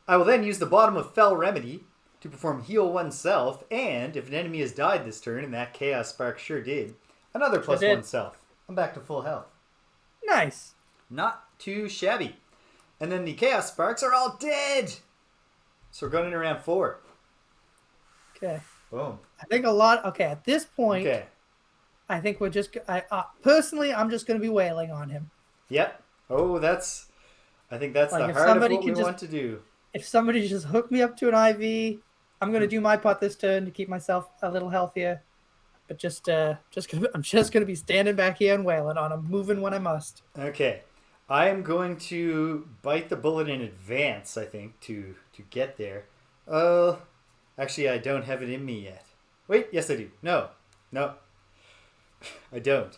I will then use the bottom of Fell Remedy to perform Heal Oneself, and if an enemy has died this turn, and that Chaos Spark sure did, another +1 self. I'm back to full health. Nice. Not too shabby. And then the Chaos Sparks are all dead! So we're going in around 4. Okay. Boom. I think at this point, I think we're just, personally, I'm just going to be wailing on him. Yep. Oh, I think that's the heart of what we want to do. If somebody just hook me up to an IV, I'm going to do my part this turn to keep myself a little healthier. But I'm just going to be standing back here and wailing on him, moving when I must. Okay. I am going to bite the bullet in advance, I think, to get there. Actually, I don't have it in me yet. Wait, yes I do. No, I don't.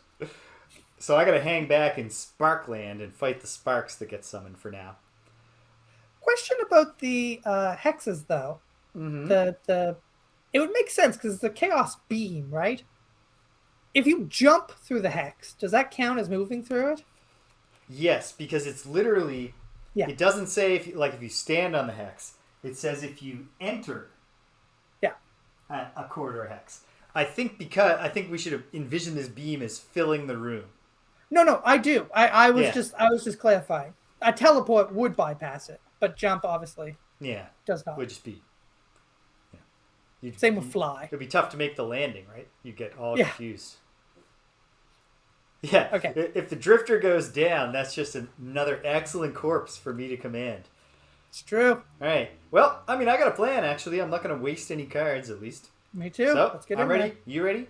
So I gotta hang back in Sparkland and fight the sparks that get summoned for now. Question about the hexes, though. Mm-hmm. It would make sense because it's the Chaos Beam, right? If you jump through the hex, does that count as moving through it? Yes, because it's literally... Yeah. It doesn't say if you stand on the hex. It says if you enter a corridor hex. I think we should have envisioned this beam as filling the room. No, I do. I was just clarifying. A teleport would bypass it, but jump obviously does not. Would just be same with fly. It'd be tough to make the landing, right? You get all confused. Yeah. Okay. If the Drifter goes down, that's just another excellent corpse for me to command. It's true. All right. Well, I mean, I got a plan, actually. I'm not going to waste any cards, at least. Me too. So, let's get I'm in ready. there. You ready?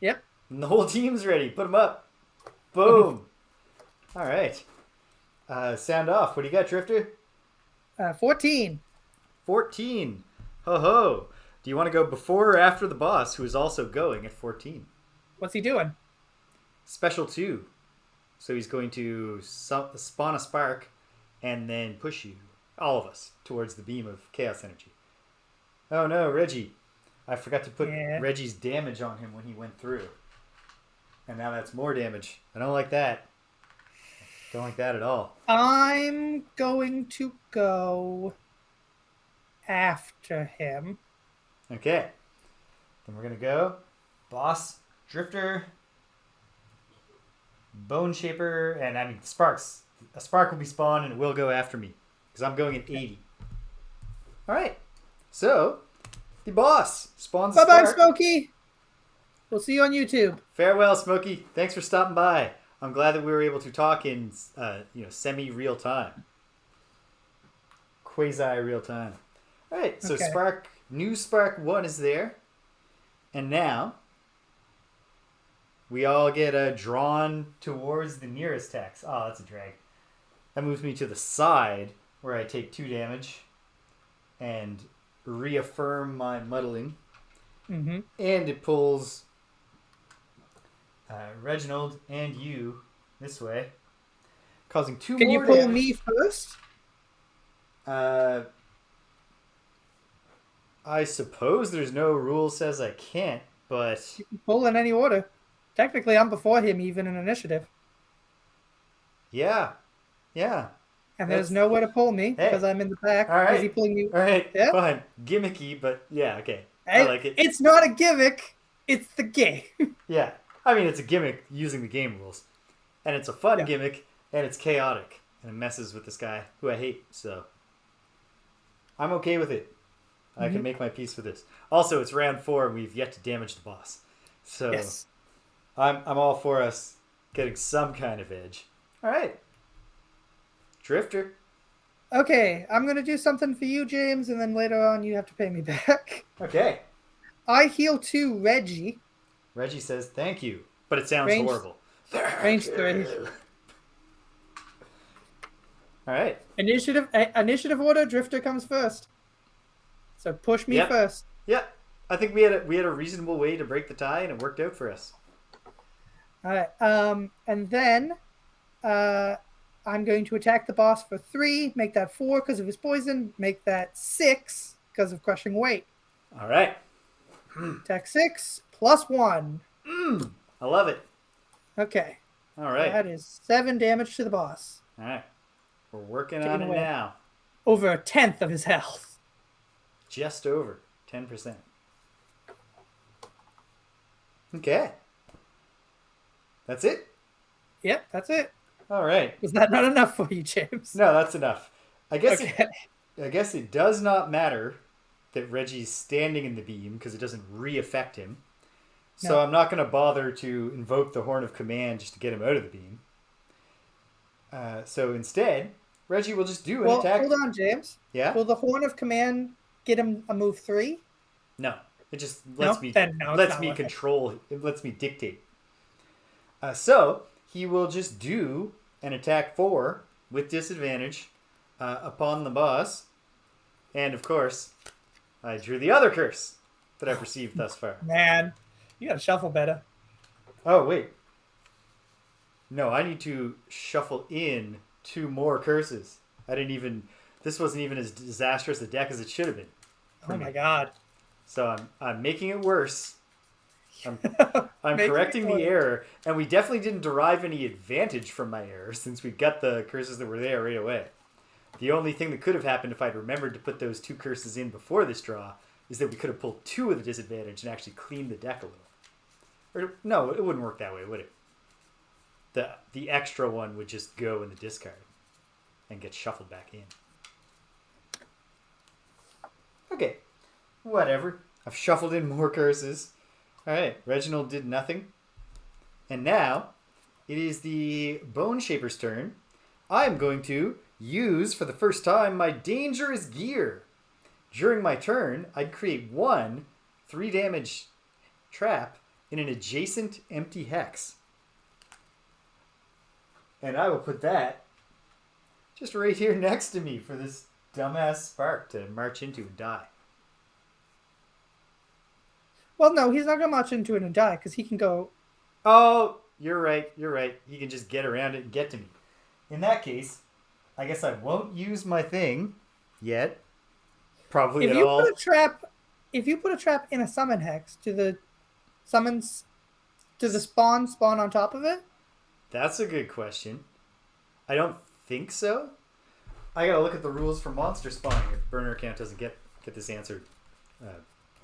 Yep. And the whole team's ready. Put them up. Boom. All right. Sound off. What do you got, Drifter? 14. 14. Ho-ho. Do you want to go before or after the boss, who is also going at 14? What's he doing? Special 2. So he's going to spawn a spark and then push you, all of us, towards the beam of chaos energy. Oh no, Reggie. I forgot to put Reggie's damage on him when he went through. And now that's more damage. I don't like that. Don't like that at all. I'm going to go after him. Okay. Then we're going to go boss, Drifter, Bone Shaper, and I mean Sparks. A Spark will be spawned and it will go after me. Because I'm going at 80. Alright. So, the boss spawns a Spark. Bye-bye, Smokey. We'll see you on YouTube. Farewell, Smokey. Thanks for stopping by. I'm glad that we were able to talk in semi-real time. Quasi-real time. Alright, so Okay. New Spark 1 is there. And now, we all get drawn towards the nearest hex. Oh, that's a drag. That moves me to the side, where I take 2 damage and reaffirm my muddling. Mm-hmm. And it pulls Reginald and you this way, causing 2 Can more you pull damage. me first? I suppose there's no rule says I can't, but... You can pull in any order. Technically, I'm before him even in initiative. Yeah. And there's nowhere to pull me because I'm in the back. All right. Is he pulling you? All right, Yeah? fine. Gimmicky, but yeah, okay. I like it. It's not a gimmick. It's the game. Yeah. I mean, it's a gimmick using the game rules. And it's a fun gimmick, and it's chaotic. And it messes with this guy, who I hate, so... I'm okay with it. I can make my peace with this. Also, it's round 4 and we've yet to damage the boss. So Yes. I'm all for us getting some kind of edge. All right. Drifter. Okay, I'm gonna do something for you, James, and then later on you have to pay me back. Okay. I heal 2 Reggie. Reggie says thank you, but it sounds Range- horrible. range 3. All right. Initiative order. Drifter comes first. So push me Yep. first. Yeah. I think we had a reasonable way to break the tie, and it worked out for us. All right. And then, I'm going to attack the boss for 3. Make that 4 because of his poison. Make that 6 because of crushing weight. All right. Attack 6 plus 1. I love it. Okay. All right. That is 7 damage to the boss. All right. We're working Taking on it away. now. Over a tenth of his health. Just over 10%. Okay. That's it? Yep, that's it. All right. Was that not enough for you, James? No, that's enough. I guess Okay. I guess it does not matter that Reggie's standing in the beam because it doesn't re-affect him. So No. I'm not going to bother to invoke the Horn of Command just to get him out of the beam. So instead, Reggie will just do an Well, attack. hold on, James. Yeah? Will the Horn of Command get him a move 3? No. It just lets me Then no, it's lets not me worth it. control. It lets me dictate. So he will just do an attack 4 with disadvantage upon the boss. And of course, I drew the other curse that I've received thus far. Man, you gotta shuffle better. Oh, wait. No, I need to shuffle in 2 more curses. This wasn't even as disastrous a deck as it should have been. Oh my god. So I'm making it worse. I'm Making correcting it the worse. error, and we definitely didn't derive any advantage from my error since we got the curses that were there right away. The only thing that could have happened if I'd remembered to put those 2 curses in before this draw is that we could have pulled 2 of the disadvantage and actually cleaned the deck a little. Or no, it wouldn't work that way, would it? The extra one would just go in the discard and get shuffled back in. Okay, whatever. I've shuffled in more curses. Alright, Reginald did nothing. And now, it is the Bone Shaper's turn. I'm going to use, for the first time, my Dangerous Gear. During my turn, I'd create 1 3-damage trap in an adjacent empty hex. And I will put that just right here next to me for this dumbass spark to march into and die. Well, no, he's not gonna march into it and die because he can go. Oh, you're right. He can just get around it and get to me. In that case, I guess I won't use my thing yet. Probably If at you all. if you put a trap in a summon hex, do the summons, does the spawn on top of it? That's a good question. I don't think so. I gotta look at the rules for monster spawning if burner account doesn't get this answered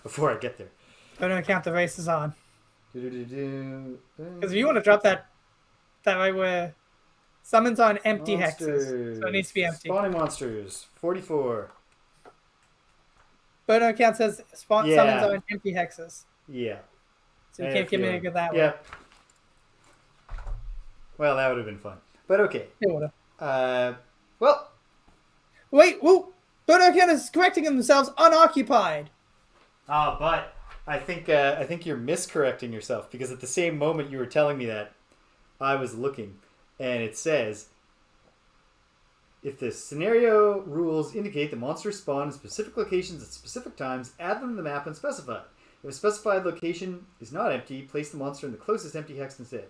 before I get there. Don't count the races on. Because Because if you want to drop that right where summons on empty hexes, so it needs to be empty. Spawning monsters, 44. Burner account says Yeah. summons on empty hexes, Yeah. so you can't give me a good that way. Yeah. Well, that would have been fun. But okay. It would've. Well, Wait, whoa! Burner account is correcting themselves unoccupied. but I think you're miscorrecting yourself because at the same moment you were telling me that, I was looking, and it says, if the scenario rules indicate the monsters spawn in specific locations at specific times, add them to the map and specify. If a specified location is not empty, place the monster in the closest empty hex instead.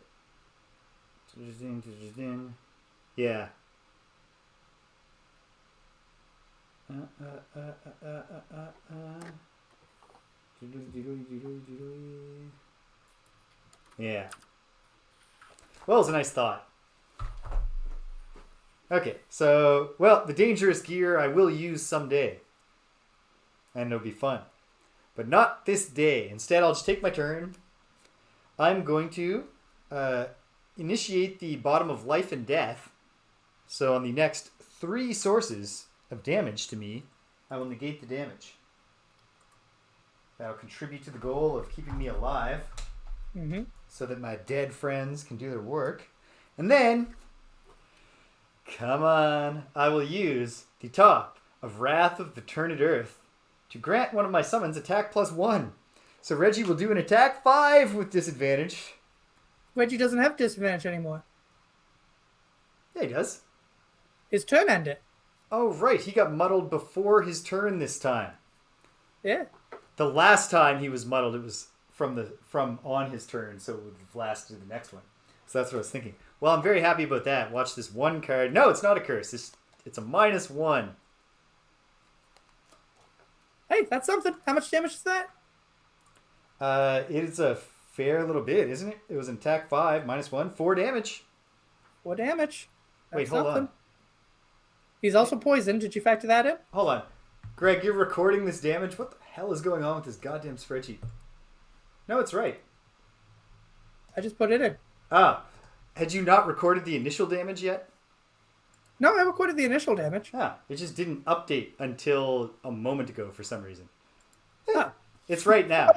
Yeah. Yeah. Well, it was a nice thought. Okay, so, well, the Dangerous Gear I will use someday. And it'll be fun. But not this day. Instead, I'll just take my turn. I'm going to initiate the Bottom of Life and Death. So on the next 3 sources of damage to me, I will negate the damage. That'll contribute to the goal of keeping me alive. Mm-hmm. So that my dead friends can do their work. And then, come on, I will use the top of Wrath of the Turned Earth to grant one of my summons attack +1. So Reggie will do an attack 5 with disadvantage. Reggie doesn't have disadvantage anymore. Yeah, he does. His turn ended. Oh, right. He got muddled before his turn this time. Yeah. The last time he was muddled, it was from on his turn, so it would have lasted the next one. So that's what I was thinking. Well, I'm very happy about that. Watch this one card. No, it's not a curse. It's a -1. Hey, that's something. How much damage is that? It is a fair little bit, isn't it? It was an attack 5, -1, 4 damage. 4 damage. That's Wait, hold on. He's also poisoned. Did you factor that in? Hold on. Greg, you're recording this damage? What the hell is going on with this goddamn spreadsheet? No, it's right. I just put it in. Ah, had you not recorded the initial damage yet? No, I recorded the initial damage. Ah, it just didn't update until a moment ago for some reason. Oh. It's right now.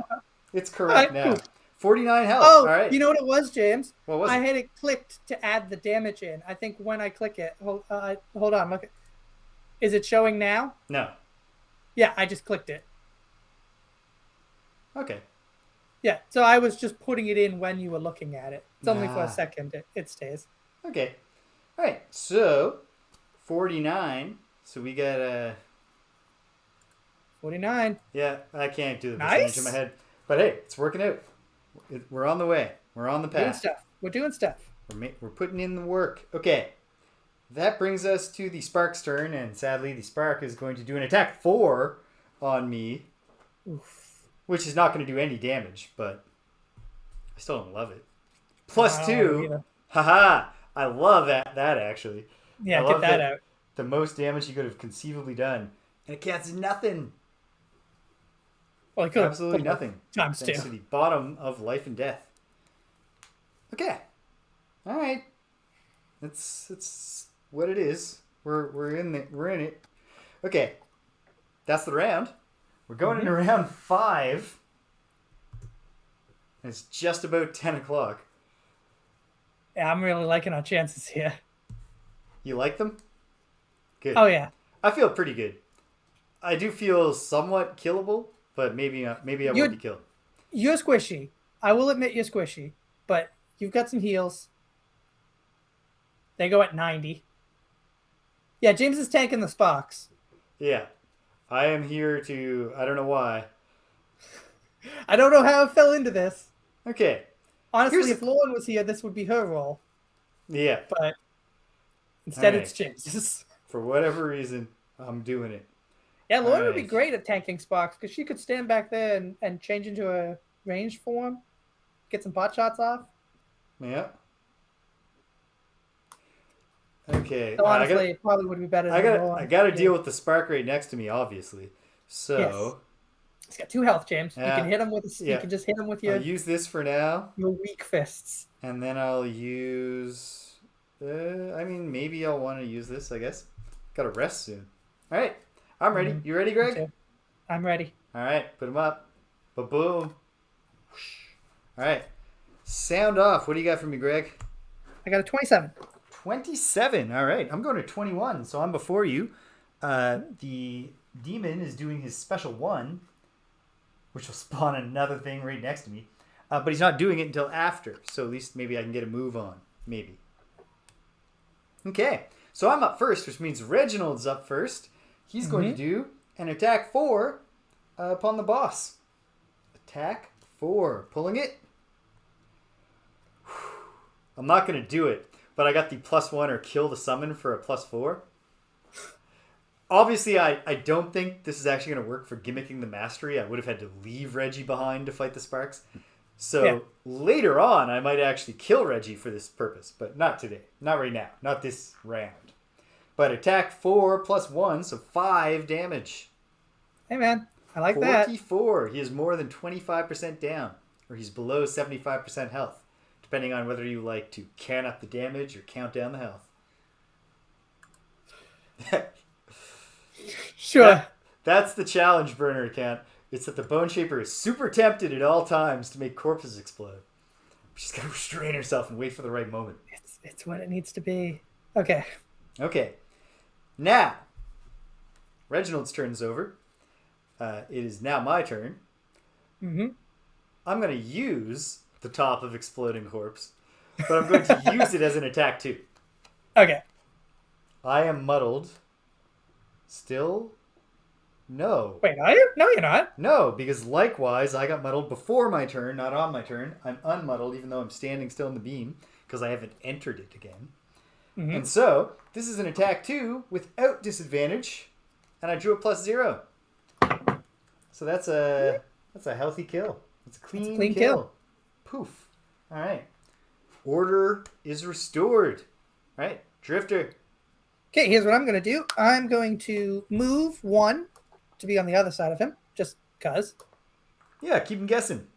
It's correct All right, now. cool. 49 health. Oh, All right. you know what it was, James? What was I it? had it clicked to add the damage in. I think when I click it, hold on, look. Is it showing now? No. Yeah, I just clicked it. Okay. Yeah, so I was just putting it in when you were looking at it. It's only for Ah. a second. It stays. Okay. All right. So, 49. So we got 49. Yeah, I can't do the Nice. percentage in my head. But hey, it's working out. We're on the way. We're on the Doing path. stuff. We're doing stuff. We're putting in the work. Okay. That brings us to the Spark's turn, and sadly, the Spark is going to do an attack 4 on me, Oof. which is not going to do any damage, but I still don't love it. +2. Yeah, Haha. I love that actually. yeah I get love that out. The most damage you could have conceivably done. And it counts as nothing. Well, I could have Absolutely put it nothing. times Thanks 2. to the bottom of life and death. Okay. All right. It's what it is. We're in it. Okay. That's the round. We're going into round 5. And it's just about 10 o'clock. Yeah, I'm really liking our chances here. You like them? Good. Oh, yeah. I feel pretty good. I do feel somewhat killable, but maybe I won't be killed. You're squishy. I will admit you're squishy, but you've got some heals. They go at 90. Yeah, James is tanking the sparks. Yeah. I am here to... I don't know why. I don't know how I fell into this. Okay. Honestly, if Lauren was here, this would be her role. Yeah. But instead, All it's James's. For whatever reason, I'm doing it. Yeah, Lauren All would be right. great at tanking sparks because she could stand back there and change into a ranged form, get some pot shots off. Yeah. Okay. So honestly, it probably would be better than Lauren. I got to deal with the spark right next to me, obviously. So... Yes. He's got 2 health, James. Yeah. You can hit him with you can just hit him with your I'll use this for now. weak fists. And then I'll use... I mean, maybe I'll want to use this, I guess. Gotta rest soon. All right. I'm ready. You ready, Greg? I'm ready. All right. Put them up. Ba-boom. All right. Sound off. What do you got for me, Greg? I got a 27. 27. All right. I'm going to 21, so I'm before you. The demon is doing his special 1, which will spawn another thing right next to me. But he's not doing it until after, so at least maybe I can get a move on. Maybe. Okay. So I'm up first, which means Reginald's up first. He's going to do an attack 4 upon the boss. Attack 4. Pulling it. I'm not going to do it, but I got the +1 or kill the summon for a +4. Obviously, I don't think this is actually going to work for gimmicking the mastery. I would have had to leave Reggie behind to fight the Sparks. So later on, I might actually kill Reggie for this purpose, but not today. Not right now. Not this round. But attack 4 +1, so 5 damage. Hey, man. I like that. 44. He is more than 25% down, or he's below 75% health, depending on whether you like to can up the damage or count down the health. Sure. That's the challenge, burner account. It's that the Bone Shaper is super tempted at all times to make corpses explode. She's got to restrain herself and wait for the right moment. It's what it needs to be. Okay. Okay. Now, Reginald's turn is over. It is now my turn. Mm-hmm. I'm going to use the top of Exploding Corpse, but I'm going to use it as an attack too. Okay. I am muddled. Still? No. Wait, are you? No, you're not. No, because likewise, I got muddled before my turn, not on my turn. I'm unmuddled, even though I'm standing still in the beam, because I haven't entered it again. Mm-hmm. And so, this is an attack 2 without disadvantage, and I drew a +0. So that's a healthy kill. It's a clean kill. Poof. All right. Order is restored. All right, Drifter. Okay, here's what I'm going to do. I'm going to move 1 to be on the other side of him, just because. Yeah, keep him guessing.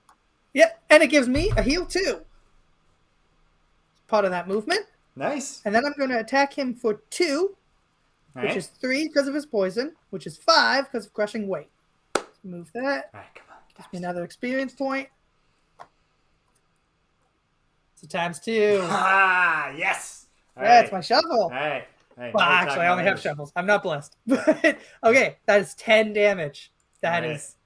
Yeah, and it gives me a heal 2. Part of that movement. Nice. And then I'm going to attack him for 2, which is 3 because of his poison, which is 5 because of crushing weight. Let's move that. All right, come on. Gives me another experience point. So times 2. Ah, yes. All Yeah, right. it's my shovel. All right. Well, actually, I only have shovels. I'm not blessed. But okay, that is 10 damage. That is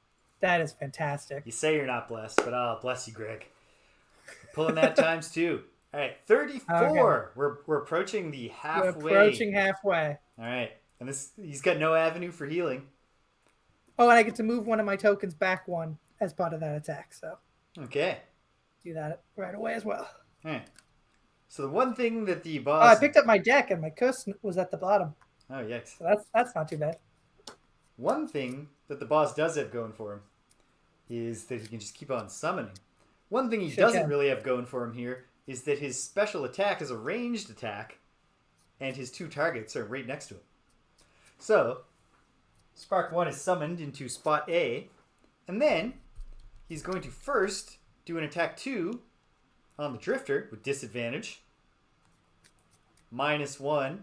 fantastic. You say you're not blessed, but I'll bless you, Greg. Pulling that times 2. All right, 34. Okay. We're approaching the halfway. We're approaching halfway. All right, and he's got no avenue for healing. Oh, and I get to move one of my tokens back 1 as part of that attack. So okay, do that right away as well. All right. So the one thing that the boss... Oh, I picked up my deck and my curse was at the bottom. Oh, yikes. So that's not too bad. One thing that the boss does have going for him is that he can just keep on summoning. One thing he doesn't really have going for him here is that his special attack is a ranged attack and his 2 targets are right next to him. So, Spark 1 is summoned into spot A, and then he's going to first do an attack 2 on the Drifter with disadvantage. -1.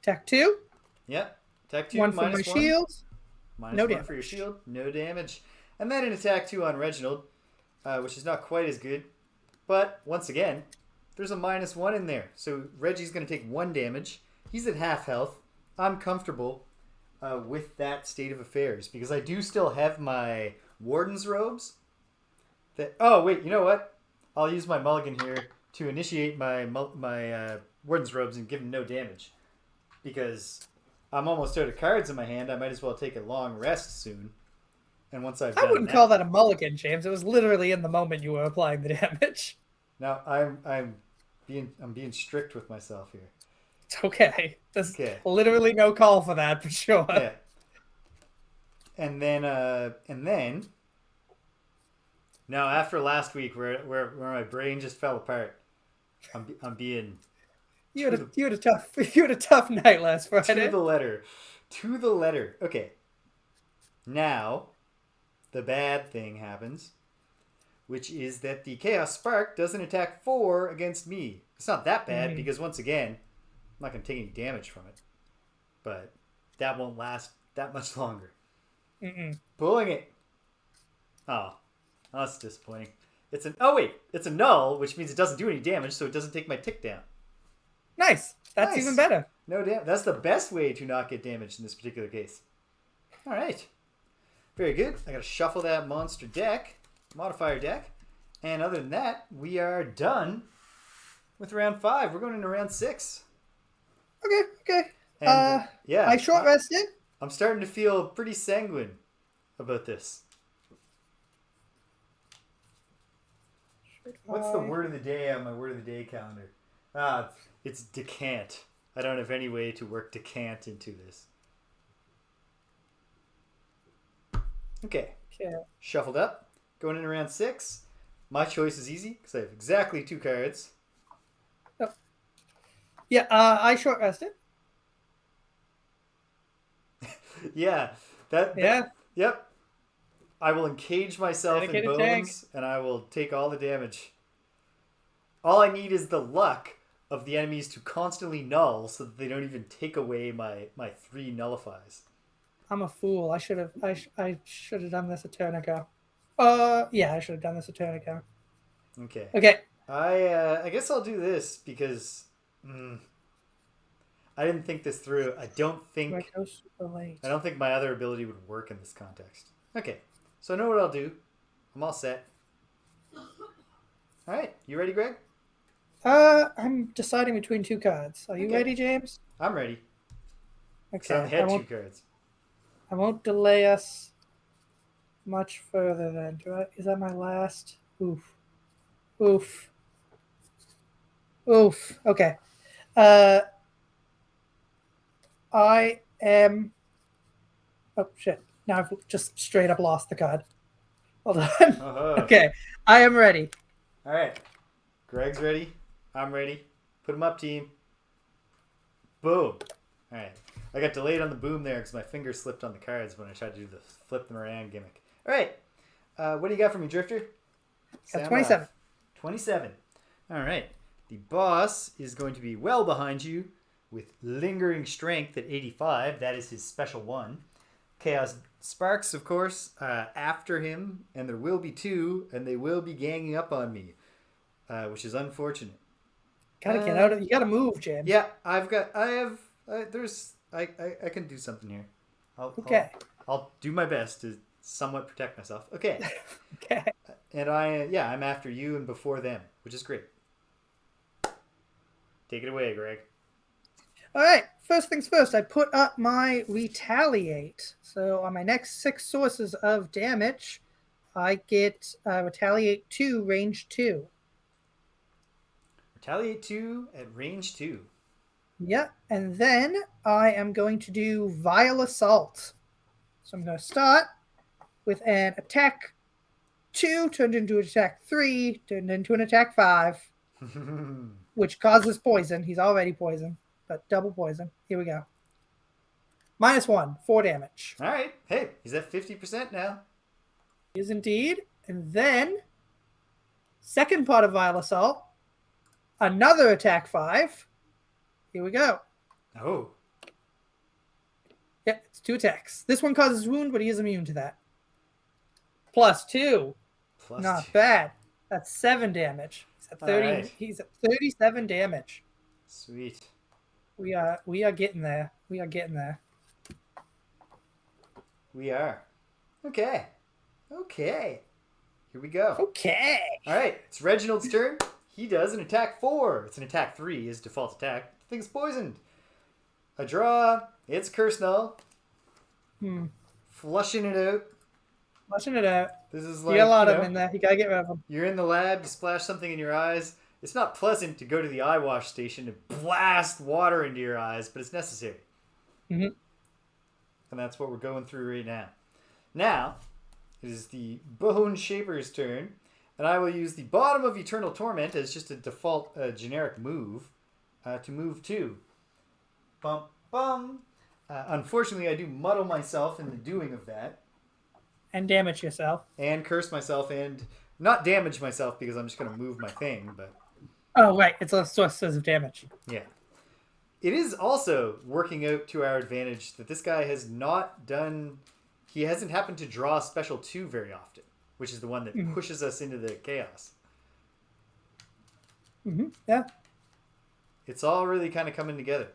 Attack 2. Yep. Attack 2, 1 for my shield. No damage for your shield. No damage. And then an attack 2 on Reginald, which is not quite as good. But, once again, there's a -1 in there. So Reggie's going to take 1 damage. He's at half health. I'm comfortable with that state of affairs, because I do still have my Warden's Robes. Oh, wait, you know what? I'll use my mulligan here to initiate my Warden's Robes and give him no damage. Because I'm almost out of cards in my hand, I might as well take a long rest soon. And once I wouldn't call that a mulligan, James. It was literally in the moment you were applying the damage. Now I'm being strict with myself here. It's okay. There's literally no call for that, for sure. Yeah. And then now after last week where my brain just fell apart, I'm being you had a tough night last Friday. To the letter. Okay. Now the bad thing happens, which is that the Chaos Spark does an attack 4 against me. It's not that bad because once again, I'm not going to take any damage from it. But that won't last that much longer. Pulling it. Oh, that's disappointing. It's a null, which means it doesn't do any damage, so it doesn't take my tick down. Nice. That's even better. No damage. That's the best way to not get damaged in this particular case. All right. Very good. I got to shuffle that monster deck, modifier deck. And other than that, we are done with round 5. We're going into round 6. Okay. And, I short rested. I'm starting to feel pretty sanguine about this. What's the word of the day on my word of the day calendar? It's decant. I don't have any way to work decant into this. Okay. Shuffled up. Going in around 6. My choice is easy because I have exactly 2 cards. Oh. Yeah, I short rested. Yeah. Yep. I will encage myself in bones and I will take all the damage. All I need is the luck of the enemies to constantly null so that they don't even take away my 3 nullifies. I'm a fool. I should have done this a turn ago. Yeah, I should have done this a turn ago. Okay. Okay. I guess I'll do this because I didn't think this through. I don't Do I think go super late? my other ability would work in this context. Okay. So I know what I'll do. I'm all set. All right. You ready, Greg? I'm deciding between two cards. Are you Okay. ready, James? I'm ready. So I Okay. only had two cards. I won't delay us much further then. Is that my last? Oof. Oof. Oof. Okay. Uh, I am. Oh shit! Now I've just straight up lost the card. Hold on. Uh-huh. Okay, I am ready. All right. Greg's ready. I'm ready. Put him up, team. Boom. All right. I got delayed on the boom there because my finger slipped on the cards when I tried to do the flip them around gimmick. All right. What do you got for me, Drifter? Got 27. 27. All right. The boss is going to be well behind you with lingering strength at 85. That is his special one. Chaos Sparks, of course, after him, and there will be two, and they will be ganging up on me, which is unfortunate. Gotta get out of. You gotta move, James. Yeah, I can do something here. Okay. I'll do my best to somewhat protect myself. Okay. Okay. And I'm after you and before them, which is great. Take it away, Greg. All right. First things first. I put up my retaliate. So on my next 6 sources of damage, I get retaliate 2, range 2. Retaliate 2 at range 2. Yep. And then I am going to do vile assault. So I'm going to start with an attack 2 turned into an attack 3 turned into an attack 5, which causes poison. He's already poisoned, but double poison. Here we go. -1, 4 damage. All right. Hey, he's at 50% now. He is indeed. And then, second part of vile assault, another attack 5. Here we go. Oh. Yep, it's 2 attacks. This one causes wound, but he is immune to that. +2. Not 2. bad. That's 7 damage. He's at 30. Right. He's at 37 damage. Sweet. We are getting there. We are getting there. We are. Okay. Here we go. Okay. All right. It's Reginald's turn. He does an attack 4. It's an attack 3, his default attack. The thing's poisoned. A draw. It's Curse Null. Flushing it out. Flushing it out. This is You like, got a lot of them in there. You gotta get rid of them. You're in the lab, you splash something in your eyes. It's not pleasant to go to the eye wash station and blast water into your eyes, but it's necessary. Mm-hmm. And that's what we're going through right now. Now, it is the Bone Shaper's turn, and I will use the bottom of Eternal Torment as just a default generic move to move 2. Bum, bum. Unfortunately, I do muddle myself in the doing of that. And damage yourself. And curse myself and not damage myself because I'm just going to move my thing, but... Oh, right. It's a source of damage. Yeah. It is also working out to our advantage that this guy has not done... He hasn't happened to draw special 2 very often, which is the one that pushes us into the chaos. Mm-hmm. Yeah. It's all really kind of coming together.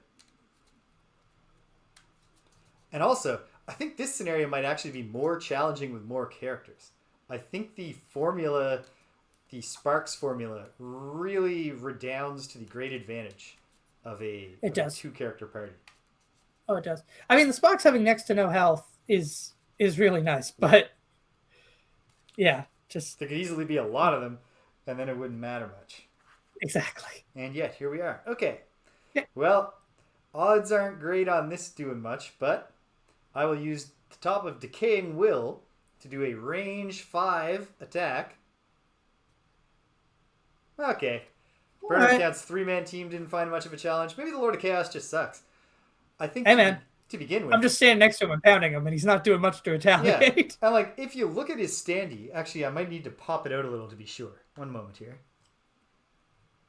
And also, I think this scenario might actually be more challenging with more characters. I think the formula, the Sparks formula, really redounds to the great advantage of a 2-character party. Oh, it does. I mean, the Sparks having next to no health is really nice, but yeah, just... There could easily be a lot of them, and then it wouldn't matter much. Exactly. And yet, here we are. Okay. Yeah. Well, odds aren't great on this doing much, but I will use the top of Decaying Will to do a range 5 attack. Okay. Burner Cat's 3-man team didn't find much of a challenge. Maybe the Lord of Chaos just sucks. I think to begin with. I'm just standing next to him and pounding him, and he's not doing much to retaliate. Yeah. And if you look at his standee, actually, I might need to pop it out a little to be sure. One moment here.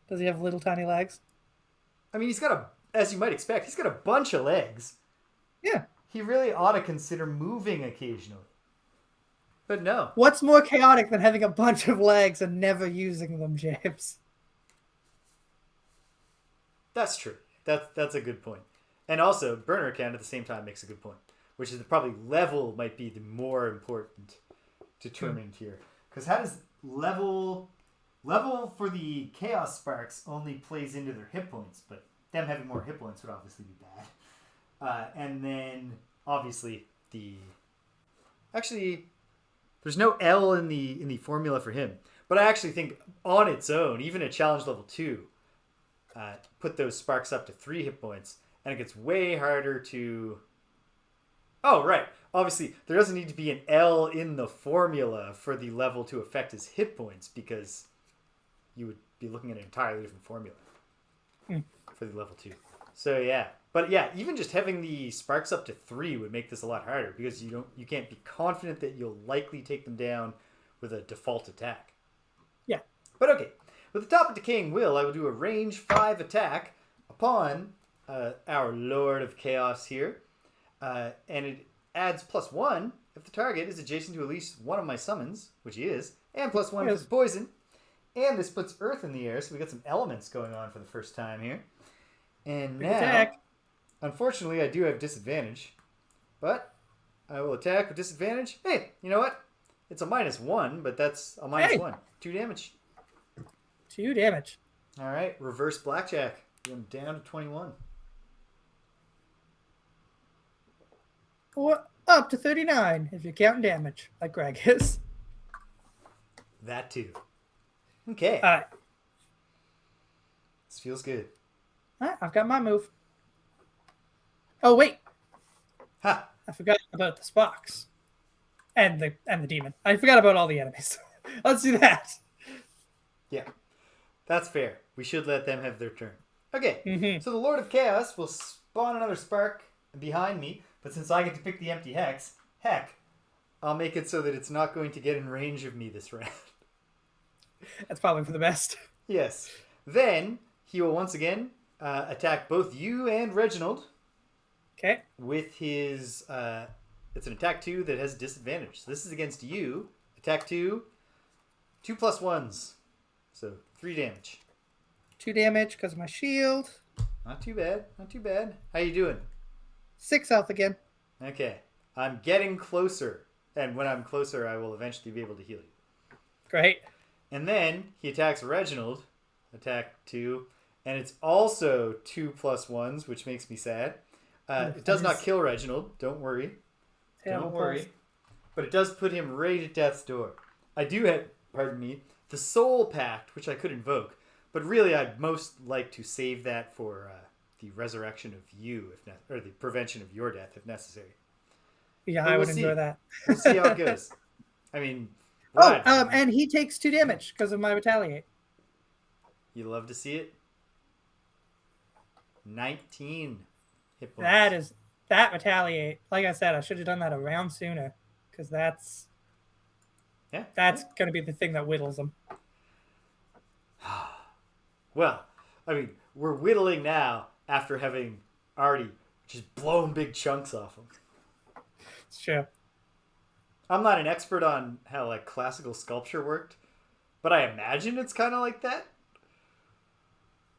Does he have little tiny legs? I mean, he's got as you might expect, he's got a bunch of legs. Yeah. he really ought to consider moving occasionally. But no. What's more chaotic than having a bunch of legs and never using them, James? That's true. That's a good point. And also, burner count at the same time makes a good point, which is that probably level might be the more important determinant here. Because how does level for the Chaos Sparks only plays into their hit points, but them having more hit points would obviously be bad. And then, obviously, actually, there's no L in the formula for him. But I actually think on its own, even at challenge level 2, put those sparks up to 3 hit points, and it gets way harder to... Oh, right. Obviously, there doesn't need to be an L in the formula for the level to affect his hit points, because you would be looking at an entirely different formula for the level 2. So, yeah. But, yeah, even just having the sparks up to 3 would make this a lot harder, because you can't be confident that you'll likely take them down with a default attack. Yeah. But, okay. With the top of Decaying Will, I will do a range 5 attack upon our Lord of Chaos here. And it adds +1 if the target is adjacent to at least one of my summons, which he is, and +1 for the poison. And this puts Earth in the air, so we got some elements going on for the first time here. And now, attack. Unfortunately, I do have disadvantage, but I will attack with disadvantage. Hey, you know what? It's a -1, but that's a -1. 2 damage. 2 damage. All right, reverse blackjack. I'm down to 21. Or up to 39 if you're counting damage, like Greg is. That too. Okay. All right. This feels good. All right, I've got my move. Oh wait, Ha! I forgot about the Sparks and the demon. I forgot about all the enemies. Let's do that. Yeah, that's fair. We should let them have their turn. Okay, So the Lord of Chaos will spawn another spark behind me, but since I get to pick the empty hex, heck, I'll make it so that it's not going to get in range of me this round. That's probably for the best. Yes. Then he will once again attack both you and Reginald. Okay. With his, it's an attack 2 that has disadvantage. So this is against you. Attack 2, 2 +1s. So 3 damage. 2 damage because of my shield. Not too bad. Not too bad. How you doing? 6 health again. Okay. I'm getting closer. And when I'm closer, I will eventually be able to heal you. Great. And then he attacks Reginald. Attack 2. And it's also 2 +1s, which makes me sad. It does not kill Reginald. Don't worry. Don't worry. But it does put him right at death's door. I do have, pardon me, the Soul Pact, which I could invoke. But really, I'd most like to save that for the resurrection of you, or the prevention of your death, if necessary. Yeah, I would enjoy that. We'll see how it goes. I mean... and he takes 2 damage because of my retaliate. You love to see it. 19 hit points. That retaliate. Like I said, I should have done that a round sooner, because that's going to be the thing that whittles them. Well, I mean, we're whittling now after having already just blown big chunks off them. It's true. I'm not an expert on how like classical sculpture worked, but I imagine it's kind of like that.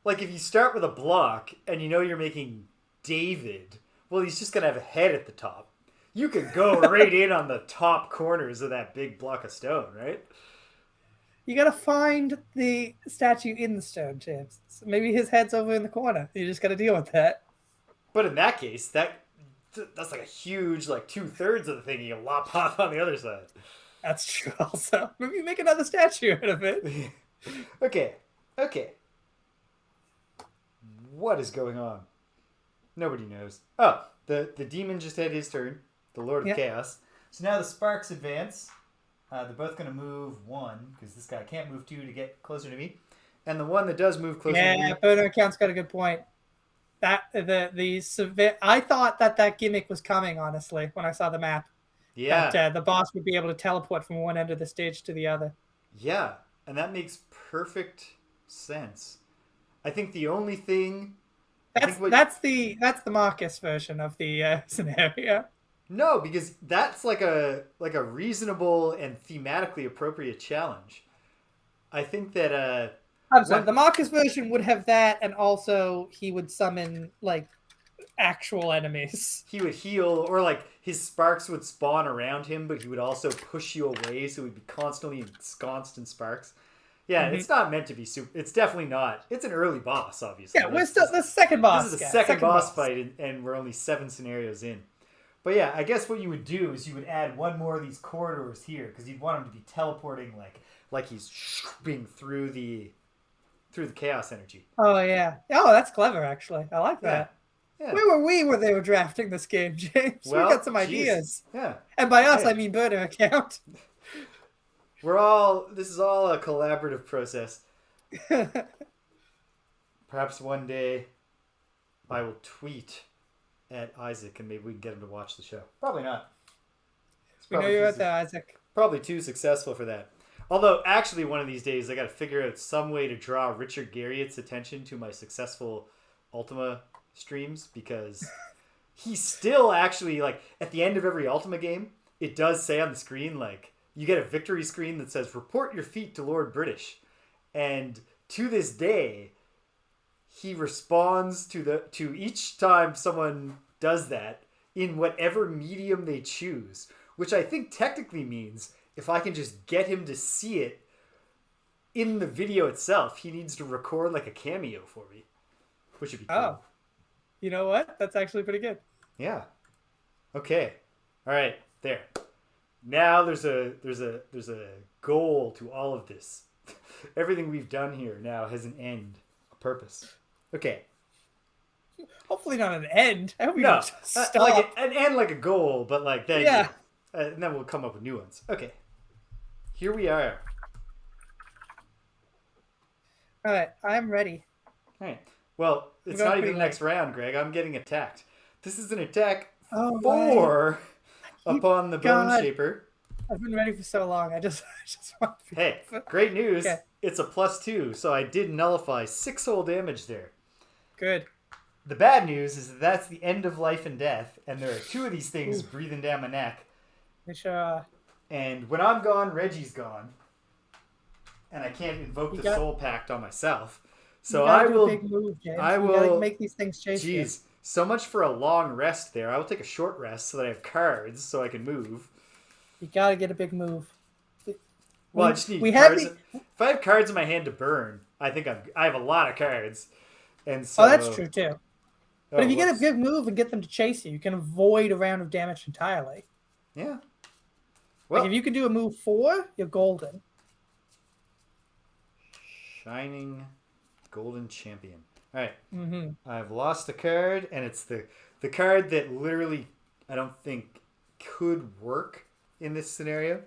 Like if you start with a block and you know you're making David, well, he's just gonna have a head at the top. You could go right in on the top corners of that big block of stone, right? You gotta find the statue in the stone, James. So maybe his head's over in the corner. You just gotta deal with that. But in that case, that's like a huge, like 2/3 of the thing you can lop off on the other side. That's true also. Maybe make another statue out of it. Okay. What is going on? Nobody knows. Oh, the demon just had his turn. The Lord of Chaos. So now the sparks advance. They're both going to move 1, because this guy can't move 2 to get closer to me. And the one that does move closer to me... Yeah, Boner Count's got a good point. I thought that gimmick was coming, honestly, when I saw the map. Yeah. That the boss would be able to teleport from one end of the stage to the other. Yeah, and that makes perfect sense. I think the only thing... I think what That's the Marcus version of the scenario. no, because that's like a reasonable and thematically appropriate challenge. I think that I'm sorry. one The Marcus version would have that, and also he would summon like actual enemies. he would heal, or like his sparks would spawn around him, but he would also push you away, so he'd be constantly ensconced in sparks. Yeah, it's not meant to be super. It's definitely not. It's an early boss, obviously. Yeah, we're still the second boss. This is the guys. second boss fight, and we're only 7 scenarios in. But yeah, I guess what you would do is you would add one more of these corridors here, because you'd want him to be teleporting like he's being through the chaos energy. Oh yeah. Oh, that's clever. Actually, I like that. Yeah. Where were we when they were drafting this game, James? Well, we got some ideas. Yeah. And by us, I mean Burner account. This is all a collaborative process. Perhaps one day I will tweet at Isaac and maybe we can get him to watch the show. Probably not. We know you're at there, Isaac. Probably too successful for that. Although, actually, one of these days I got to figure out some way to draw Richard Garriott's attention to my successful Ultima streams, because he's still actually, like, at the end of every Ultima game, it does say on the screen, like, you get a victory screen that says, report your feat to Lord British. And to this day, he responds to each time someone does that in whatever medium they choose, which I think technically means if I can just get him to see it in the video itself, he needs to record like a cameo for me, which would be cool. Oh, you know what? That's actually pretty good. Yeah. Okay. All right. There. Now there's a goal to all of this. Everything we've done here now has an end, a purpose. Okay. Hopefully not an end. I hope you No, stop. like an end, like a goal, but like then Yeah. And then we'll come up with new ones. Okay. Here we are. All right, I'm ready. All right. Well, it's not even the next round, Greg. I'm getting attacked. This is an attack 4 upon the Bone Shaper. I've been ready for so long. I just want to... Hey, great news. Okay. It's a +2, so I did nullify 6 whole damage there. Good. The bad news is that that's the end of life and death, and there are 2 of these things breathing down my neck. Which, And when I'm gone, Reggie's gone. And I can't invoke the Soul Pact on myself. So I will. Big move, James. I will gotta make these things chase you. Jeez, so much for a long rest there. I will take a short rest so that I have cards so I can move. You gotta get a big move. Well, I just need cards. If I have cards in my hand to burn, I think I have a lot of cards. And so. Oh, that's true too. But if you get a big move and get them to chase you, you can avoid a round of damage entirely. Yeah. Well, like if you can do a move 4, you're golden. Shining Golden Champion. All right. Mm-hmm. I've lost a card, and it's the card that literally I don't think could work in this scenario.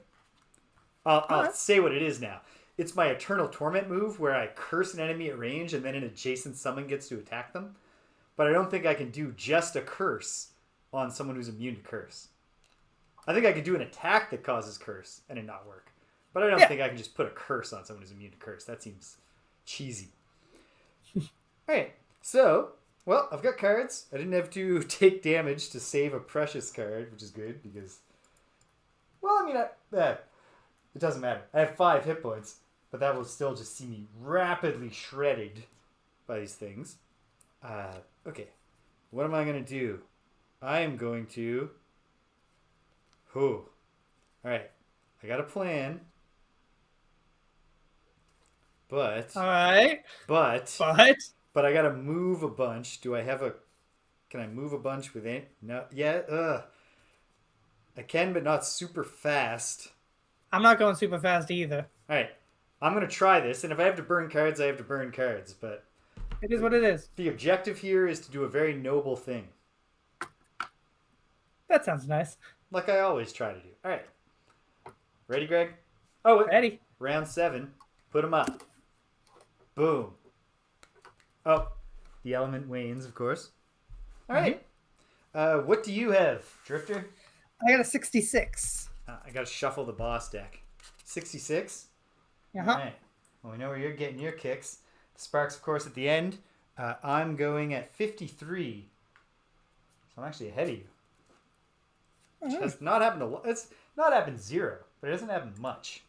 I'll say what it is now. It's my Eternal Torment move where I curse an enemy at range, and then an adjacent summon gets to attack them. But I don't think I can do just a curse on someone who's immune to curse. I think I could do an attack that causes curse and it not work. But I don't think I can just put a curse on someone who's immune to curse. That seems cheesy. Alright, so, well, I've got cards. I didn't have to take damage to save a precious card, which is good because, well, I mean, it doesn't matter. I have 5 hit points, but that will still just see me rapidly shredded by these things. Okay, what am I going to do? I am going to... Alright, I got a plan. But... Alright. But I gotta move a bunch. Do I have a... Can I move a bunch within... No, yeah, I can, but not super fast. I'm not going super fast either. Alright, I'm gonna try this, and if I have to burn cards, I have to burn cards, but... It is what it is. The objective here is to do a very noble thing. That sounds nice. Like I always try to do. Alright. Ready, Greg? Oh, ready. Round 7. Put them up. Boom. Oh, the element wanes, of course. Alright. Mm-hmm. What do you have, Drifter? I got a 66. I gotta shuffle the boss deck. 66? Uh-huh. Alright. Well, we know where you're getting your kicks. Sparks, of course, at the end. I'm going at 53. So I'm actually ahead of you. Which has not happened a lot. It's not happened zero, but it hasn't happened much.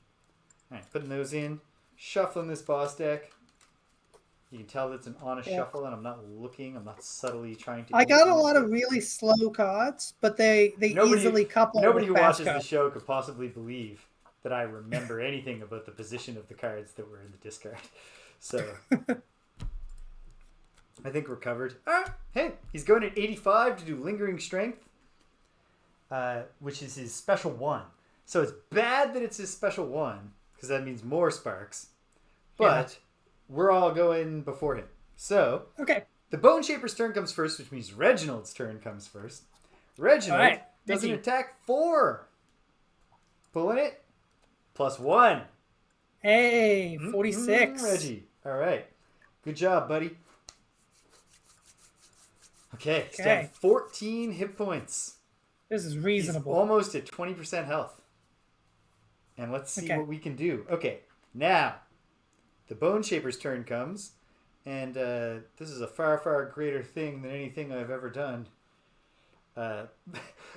All right, putting those in. Shuffling this boss deck. You can tell that it's an honest shuffle, and I'm not looking. I'm not subtly trying to. I got a lot of really slow cards, but they easily couple. Nobody who with fast watches cards. the show could possibly believe that I remember anything about the position of the cards that were in the discard. So I think we're covered. Hey, he's going at 85 to do Lingering Strength, which is his special 1. So it's bad that it's his special 1, because that means more sparks. But we're all going before him. So the Bone Shaper's turn comes first, which means Reginald's turn comes first. Reginald does an attack 4. Pulling it. +1. Hey, 46. Reggie. All right. Good job, buddy. Okay. He's down 14 hit points. This is reasonable. He's almost at 20% health. And let's see what we can do. Okay. Now, the Bone Shaper's turn comes. And this is a far, far greater thing than anything I've ever done.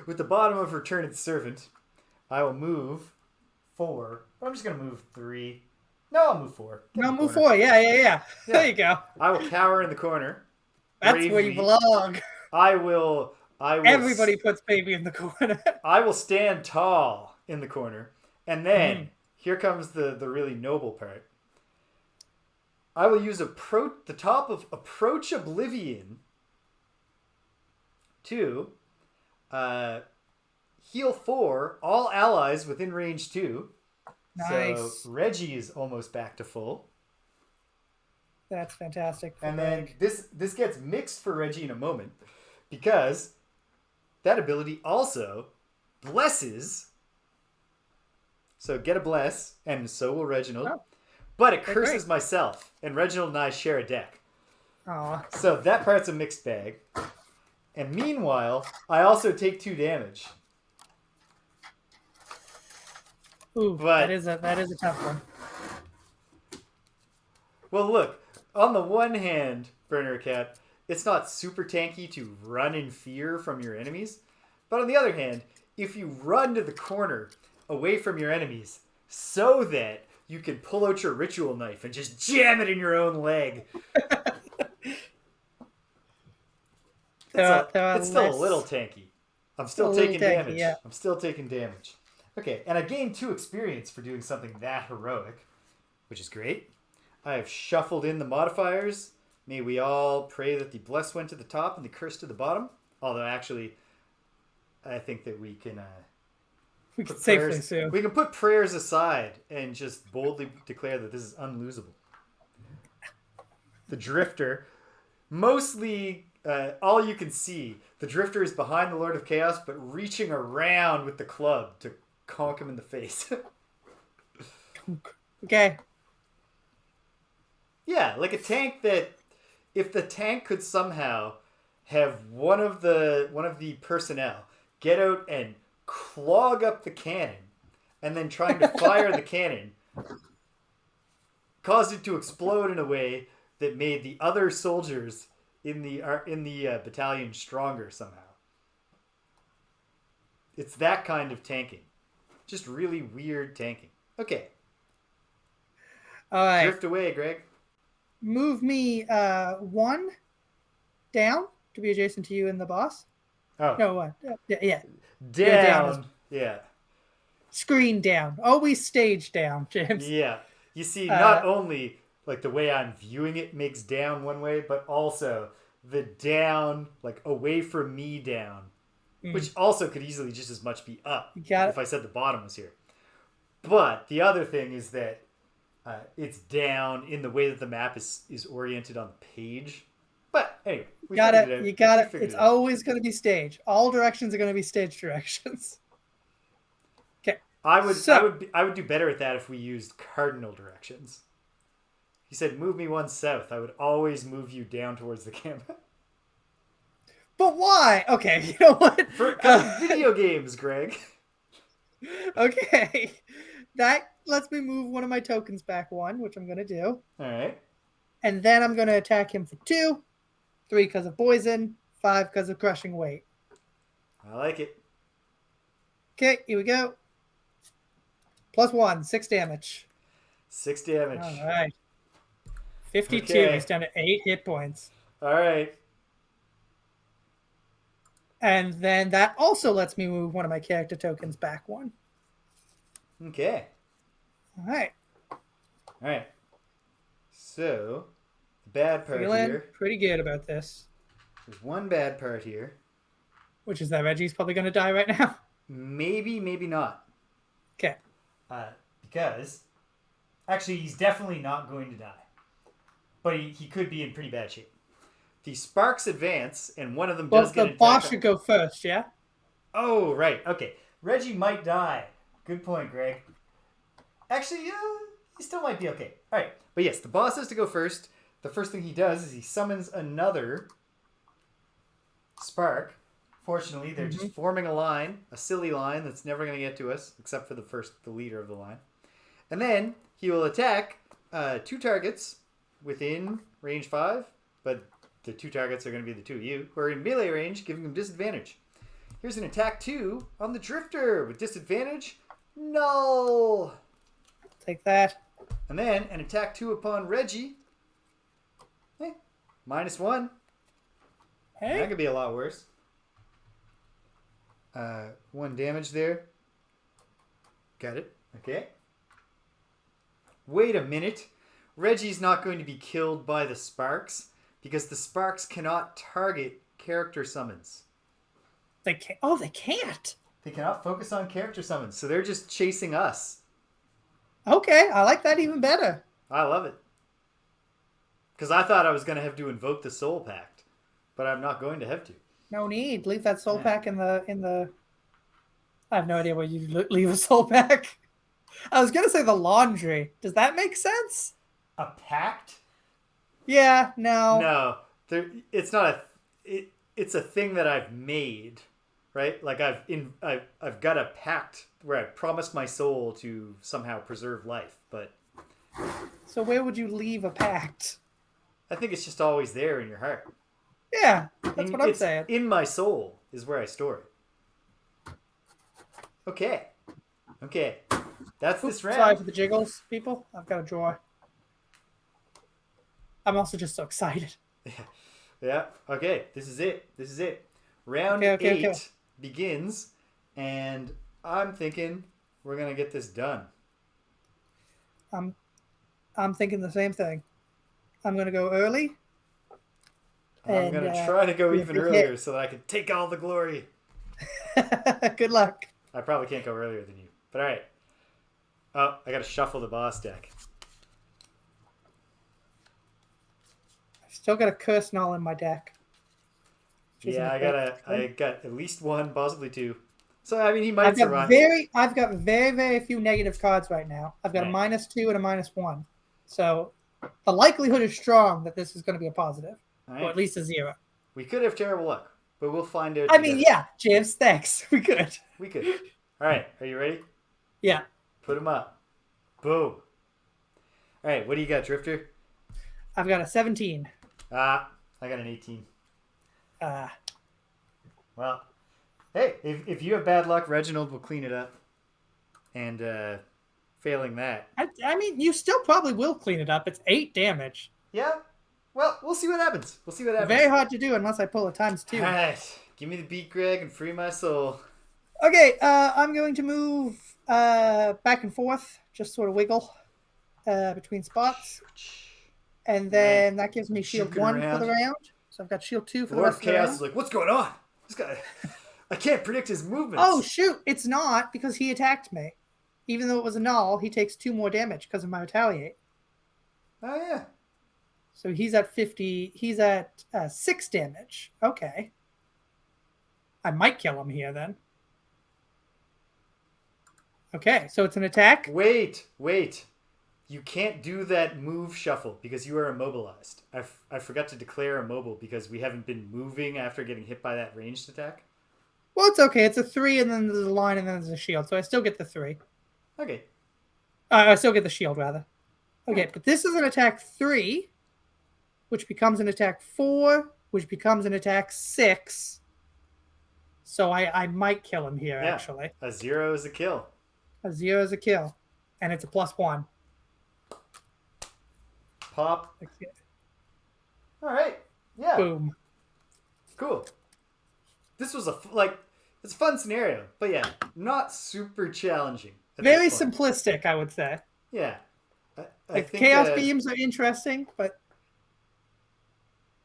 With the bottom of Returned Servant, I will move 4. I'm just going to move 3. No, I'll move 4. No, move 4. Yeah. There you go. I will cower in the corner. That's bravely. Where you belong. I will. Everybody puts baby in the corner. I will stand tall in the corner. And then, here comes the really noble part. I will use the top of Approach Oblivion to heal 4 all allies within range 2. Nice. So Reggie is almost back to full. That's fantastic. And then this gets mixed for Reggie in a moment, because that ability also blesses. So get a bless, and so will Reginald. Oh. But it curses myself, and Reginald and I share a deck. Aww. So that part's a mixed bag. And meanwhile, I also take 2 damage. Ooh, that is a tough one. Well, look, on the one hand, Burner Cat, it's not super tanky to run in fear from your enemies. But on the other hand, if you run to the corner away from your enemies so that you can pull out your ritual knife and just jam it in your own leg. It's still a little tanky. I'm still taking damage. Yeah. I'm still taking damage. Okay, and I gained 2 experience for doing something that heroic, which is great. I have shuffled in the modifiers. May we all pray that the bless went to the top and the curse to the bottom. Although, actually, I think that we can... we can safely assume. We can put prayers aside and just boldly declare that this is unlosable. The Drifter, mostly all you can see, the Drifter is behind the Lord of Chaos, but reaching around with the club to conk him in the face. Okay. Yeah, like a tank that, if the tank could somehow have one of the personnel get out and clog up the cannon, and then trying to fire the cannon, caused it to explode in a way that made the other soldiers in the battalion stronger somehow. It's that kind of tanking. Just really weird tanking. Okay. All right. Drift away, Greg. Move me 1 down to be adjacent to you and the boss. Oh. No, what? Yeah. Down. Yeah. Screen down. Always stage down, James. Yeah. You see, not only like the way I'm viewing it makes down one way, but also the down, like away from me down, which also could easily just as much be up if I said the bottom was here. But the other thing is that it's down in the way that the map is oriented on the page. But anyway, you got it. It's always going to be stage. All directions are going to be stage directions. Okay. I would do better at that if we used cardinal directions. He said, "Move me 1 south." I would always move you down towards the camera. But why? Okay, you know what? For video games, Greg. Okay, that lets me move one of my tokens back 1, which I'm going to do. All right. And then I'm going to attack him for 2, 3 because of poison, 5 because of crushing weight. I like it. Okay, here we go. +1, 6 damage. 6 damage. All right. 52. Okay. He's down to 8 hit points. All right. And then that also lets me move one of my character tokens back 1. Okay. All right. All right. So, the bad part Feeling here. pretty good about this. There's one bad part here. Which is that Reggie's probably going to die right now. Maybe, maybe not. Okay. Because, actually, he's definitely not going to die. But he could be in pretty bad shape. The sparks advance, and one of them does get the boss should go first, yeah? Oh, right. Okay. Reggie might die. Good point, Greg. Actually, he still might be okay. All right. But yes, the boss has to go first. The first thing he does is he summons another spark. Fortunately, they're just forming a line, a silly line that's never going to get to us, except for the leader of the line. And then he will attack 2 targets within range 5, but the 2 targets are going to be the 2 of you, who are in melee range, giving them disadvantage. Here's an attack 2 on the Drifter with disadvantage. Null! Take that. And then an attack 2 upon Reggie. -1. Hey. That could be a lot worse. 1 damage there. Got it. Okay. Wait a minute. Reggie's not going to be killed by the sparks because the sparks cannot target character summons. They can't. Oh, they can't. They cannot focus on character summons, so they're just chasing us. Okay, I like that even better. I love it. Because I thought I was going to have to invoke the Soul Pact, but I'm not going to have to. No need. Leave that soul pack in the. I have no idea where you leave a soul pack. I was gonna say the laundry. Does that make sense? A pact? Yeah. No. No, it's not it's a thing that I've made, right? Like I've got a pact where I promised my soul to somehow preserve life, but. So where would you leave a pact? I think it's just always there in your heart. Yeah, that's what I'm saying. In my soul is where I store it. Okay. That's this round. Sorry for the jiggles, people. I've got a drawer. I'm also just so excited. Yeah. Okay. This is it. Round 8 begins, and I'm thinking we're gonna get this done. I'm thinking the same thing. I'm gonna go early. I'm going to try to go even earlier so that I can take all the glory. Good luck. I probably can't go earlier than you. But all right. Oh, I got to shuffle the boss deck. I've still got a Curse Null in my deck. Yeah, I got at least 1, possibly 2. So, I mean, he might survive. I've got very, very few negative cards right now. I've got a -2 and a -1. So the likelihood is strong that this is going to be a positive. Right. Or at least a 0. We could have terrible luck, but we'll find out. I mean, yeah, James, thanks. We could. All right, are you ready? Yeah. Put them up. Boom. All right, what do you got, Drifter? I've got a 17. I got an 18. Well, hey, if you have bad luck, Reginald will clean it up. And failing that. I mean, you still probably will clean it up. It's 8 damage. Yeah. Well, we'll see what happens. Very hard to do unless I pull a ×2. All right. Give me the beat, Greg, and free my soul. Okay, I'm going to move back and forth, just sort of wiggle between spots. And then that gives me shield 1 for the round. So I've got shield 2 for the rest of the round. Chaos is like, what's going on? This guy, I can't predict his movements. Oh, shoot. It's not because he attacked me. Even though it was a null, he takes 2 more damage because of my retaliate. Oh, yeah. So he's at 50. He's at 6 damage. Okay. I might kill him here then. Okay, so it's an attack. Wait. You can't do that move shuffle because you are immobilized. I forgot to declare immobile because we haven't been moving after getting hit by that ranged attack. Well, it's okay. It's a 3, and then there's a line, and then there's a shield. So I still get the 3. Okay. I still get the shield, rather. Okay, but this is an attack 3. which becomes an attack 4, which becomes an attack 6. So I might kill him here, Yeah. actually. A 0 is a kill. A 0 is a kill. And it's a +1. Pop. All right. Yeah. Boom. Cool. This was it's a fun scenario, but yeah, not super challenging. Very simplistic, I would say. Yeah. I Like, think chaos beams are interesting, but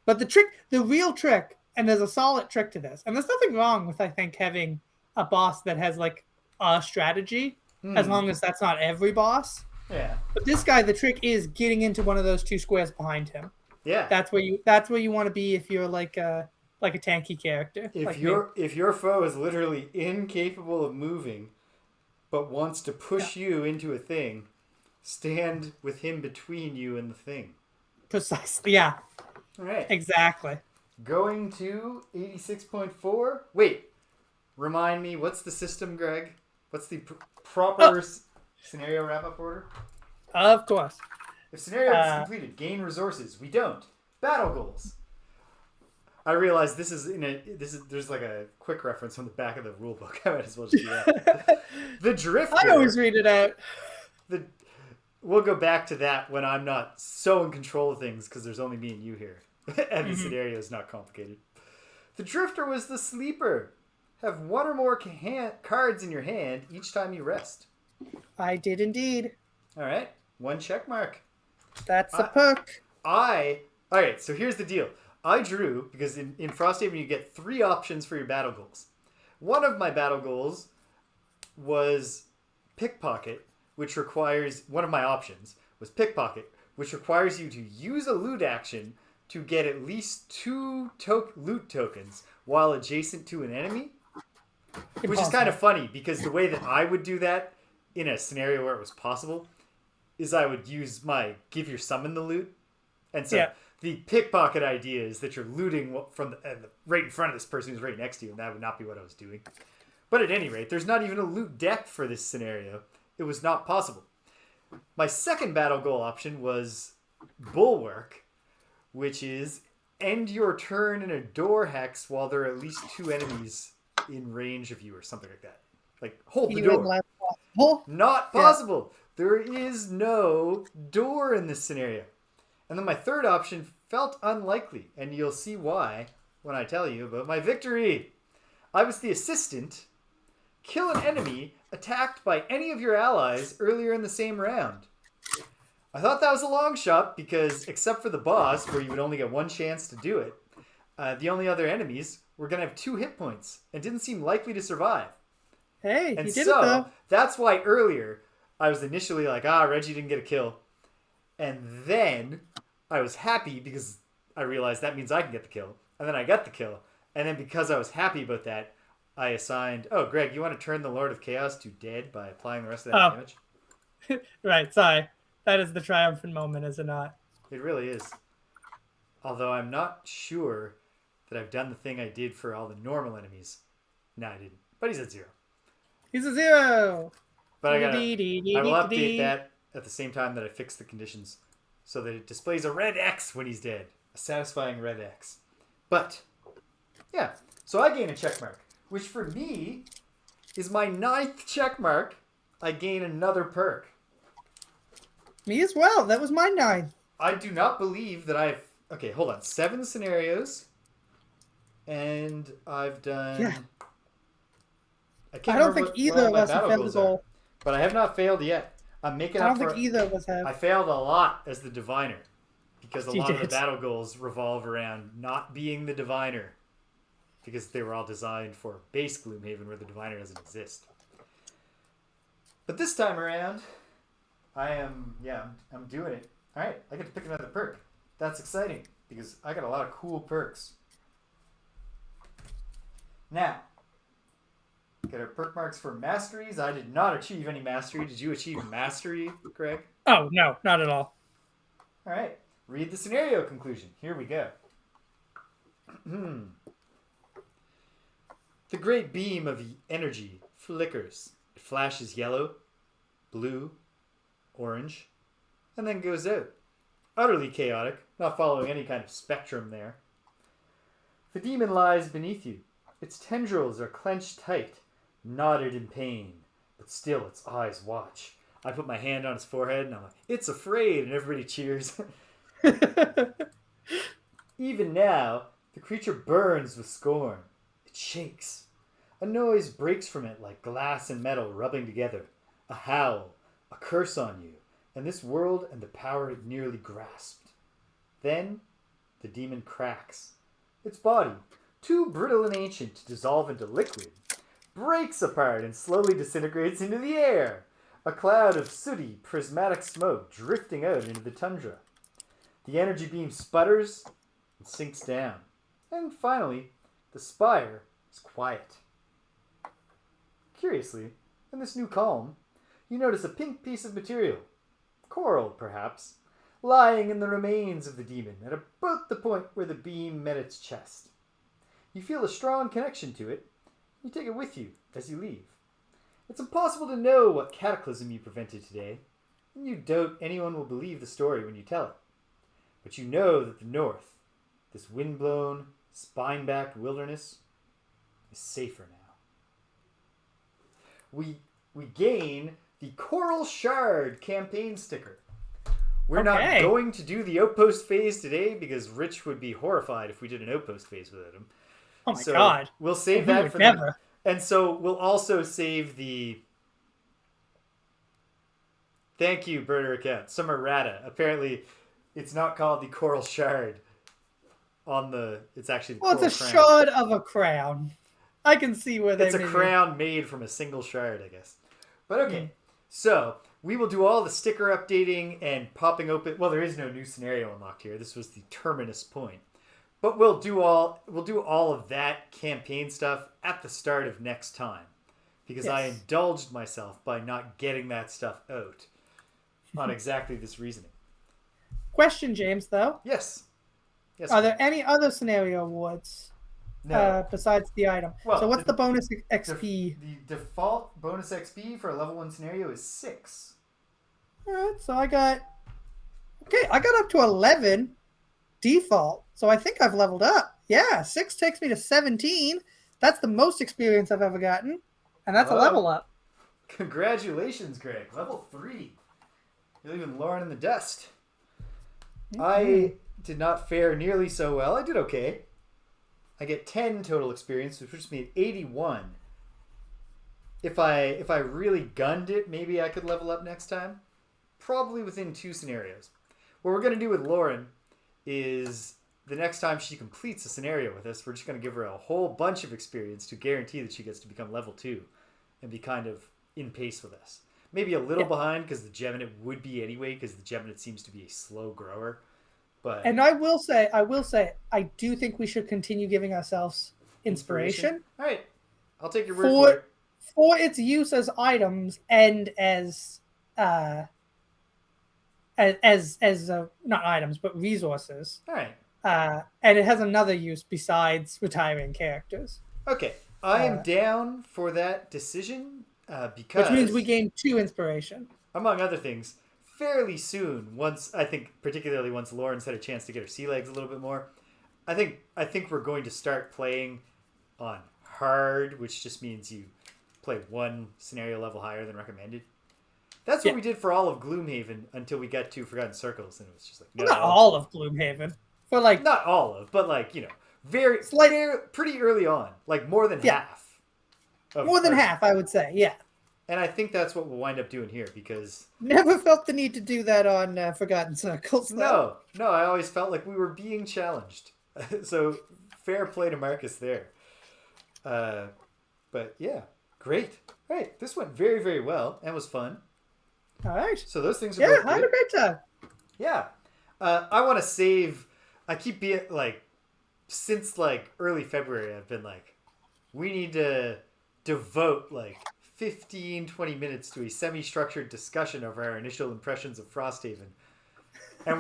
the real trick, and there's a solid trick to this, and there's nothing wrong with, I think, having a boss that has like a strategy, as long as that's not every boss. Yeah. But this guy, the trick is getting into one of those 2 squares behind him. Yeah. That's where you want to be if you're like a tanky character. If your foe is literally incapable of moving, but wants to push you into a thing, stand with him between you and the thing. Precisely. Yeah. All right. Exactly. Going to 86.4. Wait. Remind me, what's the system, Greg? What's the proper scenario wrap-up order? Of course. If scenario is completed, gain resources. We don't. Battle goals. I realize there's like a quick reference on the back of the rule book. I might as well just do that. The Drifter. I always read it out. We'll go back to that when I'm not so in control of things, because there's only me and you here. And the scenario is not complicated. The Drifter was the sleeper. Have 1 or more cards in your hand each time you rest. I did indeed. All right. 1 check mark. That's a perk. All right, so here's the deal. I drew, because in Frosthaven you get 3 options for your battle goals. One of my battle goals was pickpocket, which requires, one of my options was pickpocket, which requires you to use a loot action to get at least 2 loot tokens while adjacent to an enemy. Impossible. Which is kind of funny, because the way that I would do that in a scenario where it was possible is I would use my give your summon the loot. And so the pickpocket idea is that you're looting from right in front of this person who's right next to you, and that would not be what I was doing. But at any rate, there's not even a loot deck for this scenario. It was not possible. My second battle goal option was Bulwark, which is end your turn in a door hex while there are at least 2 enemies in range of you, or something like that. Like, hold the door. Not possible. There is no door in this scenario. And then my third option felt unlikely, and you'll see why when I tell you about my victory. I was the assistant. Kill an enemy attacked by any of your allies earlier in the same round. I thought that was a long shot because, except for the boss, where you would only get 1 chance to do it, the only other enemies were going to have 2 hit points and didn't seem likely to survive. Hey, and you did it though. That's why earlier I was initially like, Reggie didn't get a kill. And then I was happy because I realized that means I can get the kill. And then I got the kill. And then because I was happy about that, I assigned, Greg, you want to turn the Lord of Chaos to dead by applying the rest of that damage? Right, sorry. That is the triumphant moment, is it not? It really is. Although I'm not sure that I've done the thing I did for all the normal enemies. No, I didn't. But he's at 0. He's a 0! But I will update that at the same time that I fix the conditions so that it displays a red X when he's dead. A satisfying red X. But, yeah. So I gain a check mark, which for me is my 9th check mark. I gain another perk. Me as well. That was my 9. I do not believe that I've... Okay, hold on. 7 scenarios. And I've done... Yeah. I don't think either of us have failed the goal. But I have not failed yet. I'm making up for... I don't think either of us have. I failed a lot as the diviner. Because a lot of the battle goals revolve around not being the diviner. Because they were all designed for base Gloomhaven where the diviner doesn't exist. But this time around, I'm doing it. Alright, I get to pick another perk. That's exciting. Because I got a lot of cool perks. Now, get our perk marks for masteries. I did not achieve any mastery. Did you achieve mastery, Greg? Oh, no, not at all. All right. Read the scenario conclusion. Here we go. The great beam of energy flickers. It flashes yellow, blue, orange, and then goes out. utterly chaotic, not following any kind of spectrum there. The demon lies beneath you. Its tendrils are clenched tight, knotted in pain, but still its eyes watch. I put my hand on its forehead and I'm like, it's afraid, and everybody cheers. Even now, the creature burns with scorn. It shakes. A noise breaks from it like glass and metal rubbing together. A howl, a curse on you, and this world and the power it nearly grasped. Then, the demon cracks. Its body, too brittle and ancient to dissolve into liquid, breaks apart and slowly disintegrates into the air. A cloud of sooty, prismatic smoke drifting out into the tundra. The energy beam sputters and sinks down. And finally, the spire is quiet. Curiously, in this new calm, you notice a pink piece of material, coral perhaps, lying in the remains of the demon at about the point where the beam met its chest. You feel a strong connection to it. You take it with you as you leave. It's impossible to know what cataclysm you prevented today, and you doubt anyone will believe the story when you tell it. But you know that the north, this wind-blown, spine-backed wilderness, is safer now. We gain the Coral Shard campaign sticker. We're not going to do the outpost phase today because Rich would be horrified if we did an outpost phase without him. Oh my god. We'll save that for the... And so we'll also save the... Thank you, Burner Account. Some errata. Apparently, it's not called the Coral Shard on the... It's actually the Coral Crown. It's a crown. shard of a crown. I can see where It's a crown made from a single shard, I guess. But okay. So, we will do all the sticker updating and popping open... Well, there is no new scenario unlocked here. This was the terminus point. But we'll do all of that campaign stuff at the start of next time. Because I indulged myself by not getting that stuff out on exactly this reasoning. Question, James, though. Yes. Are there any other scenario awards besides the item? Well, so what's the bonus XP? The default bonus XP for a level 1 scenario is 6. Alright, so I got up to 11 default. So I think I've leveled up. Yeah, 6 takes me to 17. That's the most experience I've ever gotten. And that's a level up. Congratulations, Greg. Level 3. You're leaving Lauren in the dust. Mm-hmm. I did not fare nearly so well. I did okay. I get 10 total experience, which puts me at 81. If I really gunned it, maybe I could level up next time. Probably within 2 scenarios. What we're going to do with Lauren is the next time she completes a scenario with us, we're just going to give her a whole bunch of experience to guarantee that she gets to become level 2 and be kind of in pace with us. Maybe a little behind because the Geminate would be anyway, because the Geminate seems to be a slow grower. And I will say, I do think we should continue giving ourselves inspiration. All right, I'll take your word for it. For its use as items and as not items but resources. All right. And it has another use besides retiring characters. Okay, I am down for that decision because which means we gain 2 inspiration, among other things. Fairly soon, particularly once Lauren's had a chance to get her sea legs a little bit more, I think we're going to start playing on hard, which just means you play 1 scenario level higher than recommended. That's what we did for all of Gloomhaven until we got to Forgotten Circles, and it was just like, no. Not all of Gloomhaven. For not all of, but very pretty early on, more than half. More than half, I would say, yeah. And I think that's what we'll wind up doing here, because... Never felt the need to do that on Forgotten Circles, though. No, I always felt like we were being challenged. So, fair play to Marcus there. But, yeah, great. All right, this went very, very well and was fun. All right. So those things are both I had a great time. Yeah. I want to save... I keep being, since, early February, I've been we need to devote, 15, 20 minutes to a semi-structured discussion of our initial impressions of Frosthaven. And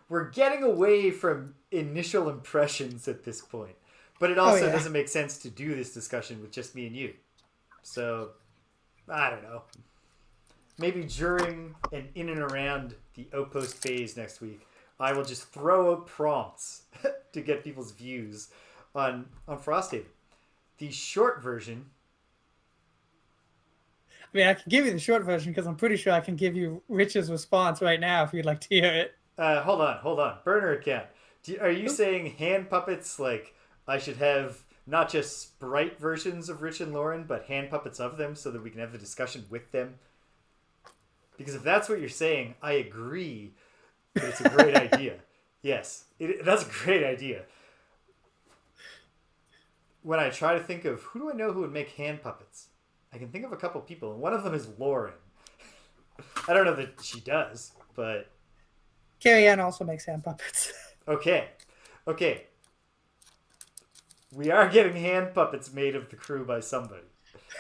we're getting away from initial impressions at this point. But it also doesn't make sense to do this discussion with just me and you. So, I don't know. Maybe during and in and around the outpost phase next week, I will just throw out prompts to get people's views on Frosthaven. The short version. I mean, I can give you the short version because I'm pretty sure I can give you Rich's response right now if you'd like to hear it. Hold on. Burner account. Are you saying hand puppets like I should have not just sprite versions of Rich and Lauren, but hand puppets of them so that we can have the discussion with them? Because if that's what you're saying, I agree that it's a great idea. Yes, that's a great idea. When I try to think of who do I know who would make hand puppets, I can think of a couple people, and one of them is Lauren. I don't know that she does, but Carrie Ann also makes hand puppets. Okay. We are getting hand puppets made of the crew by somebody.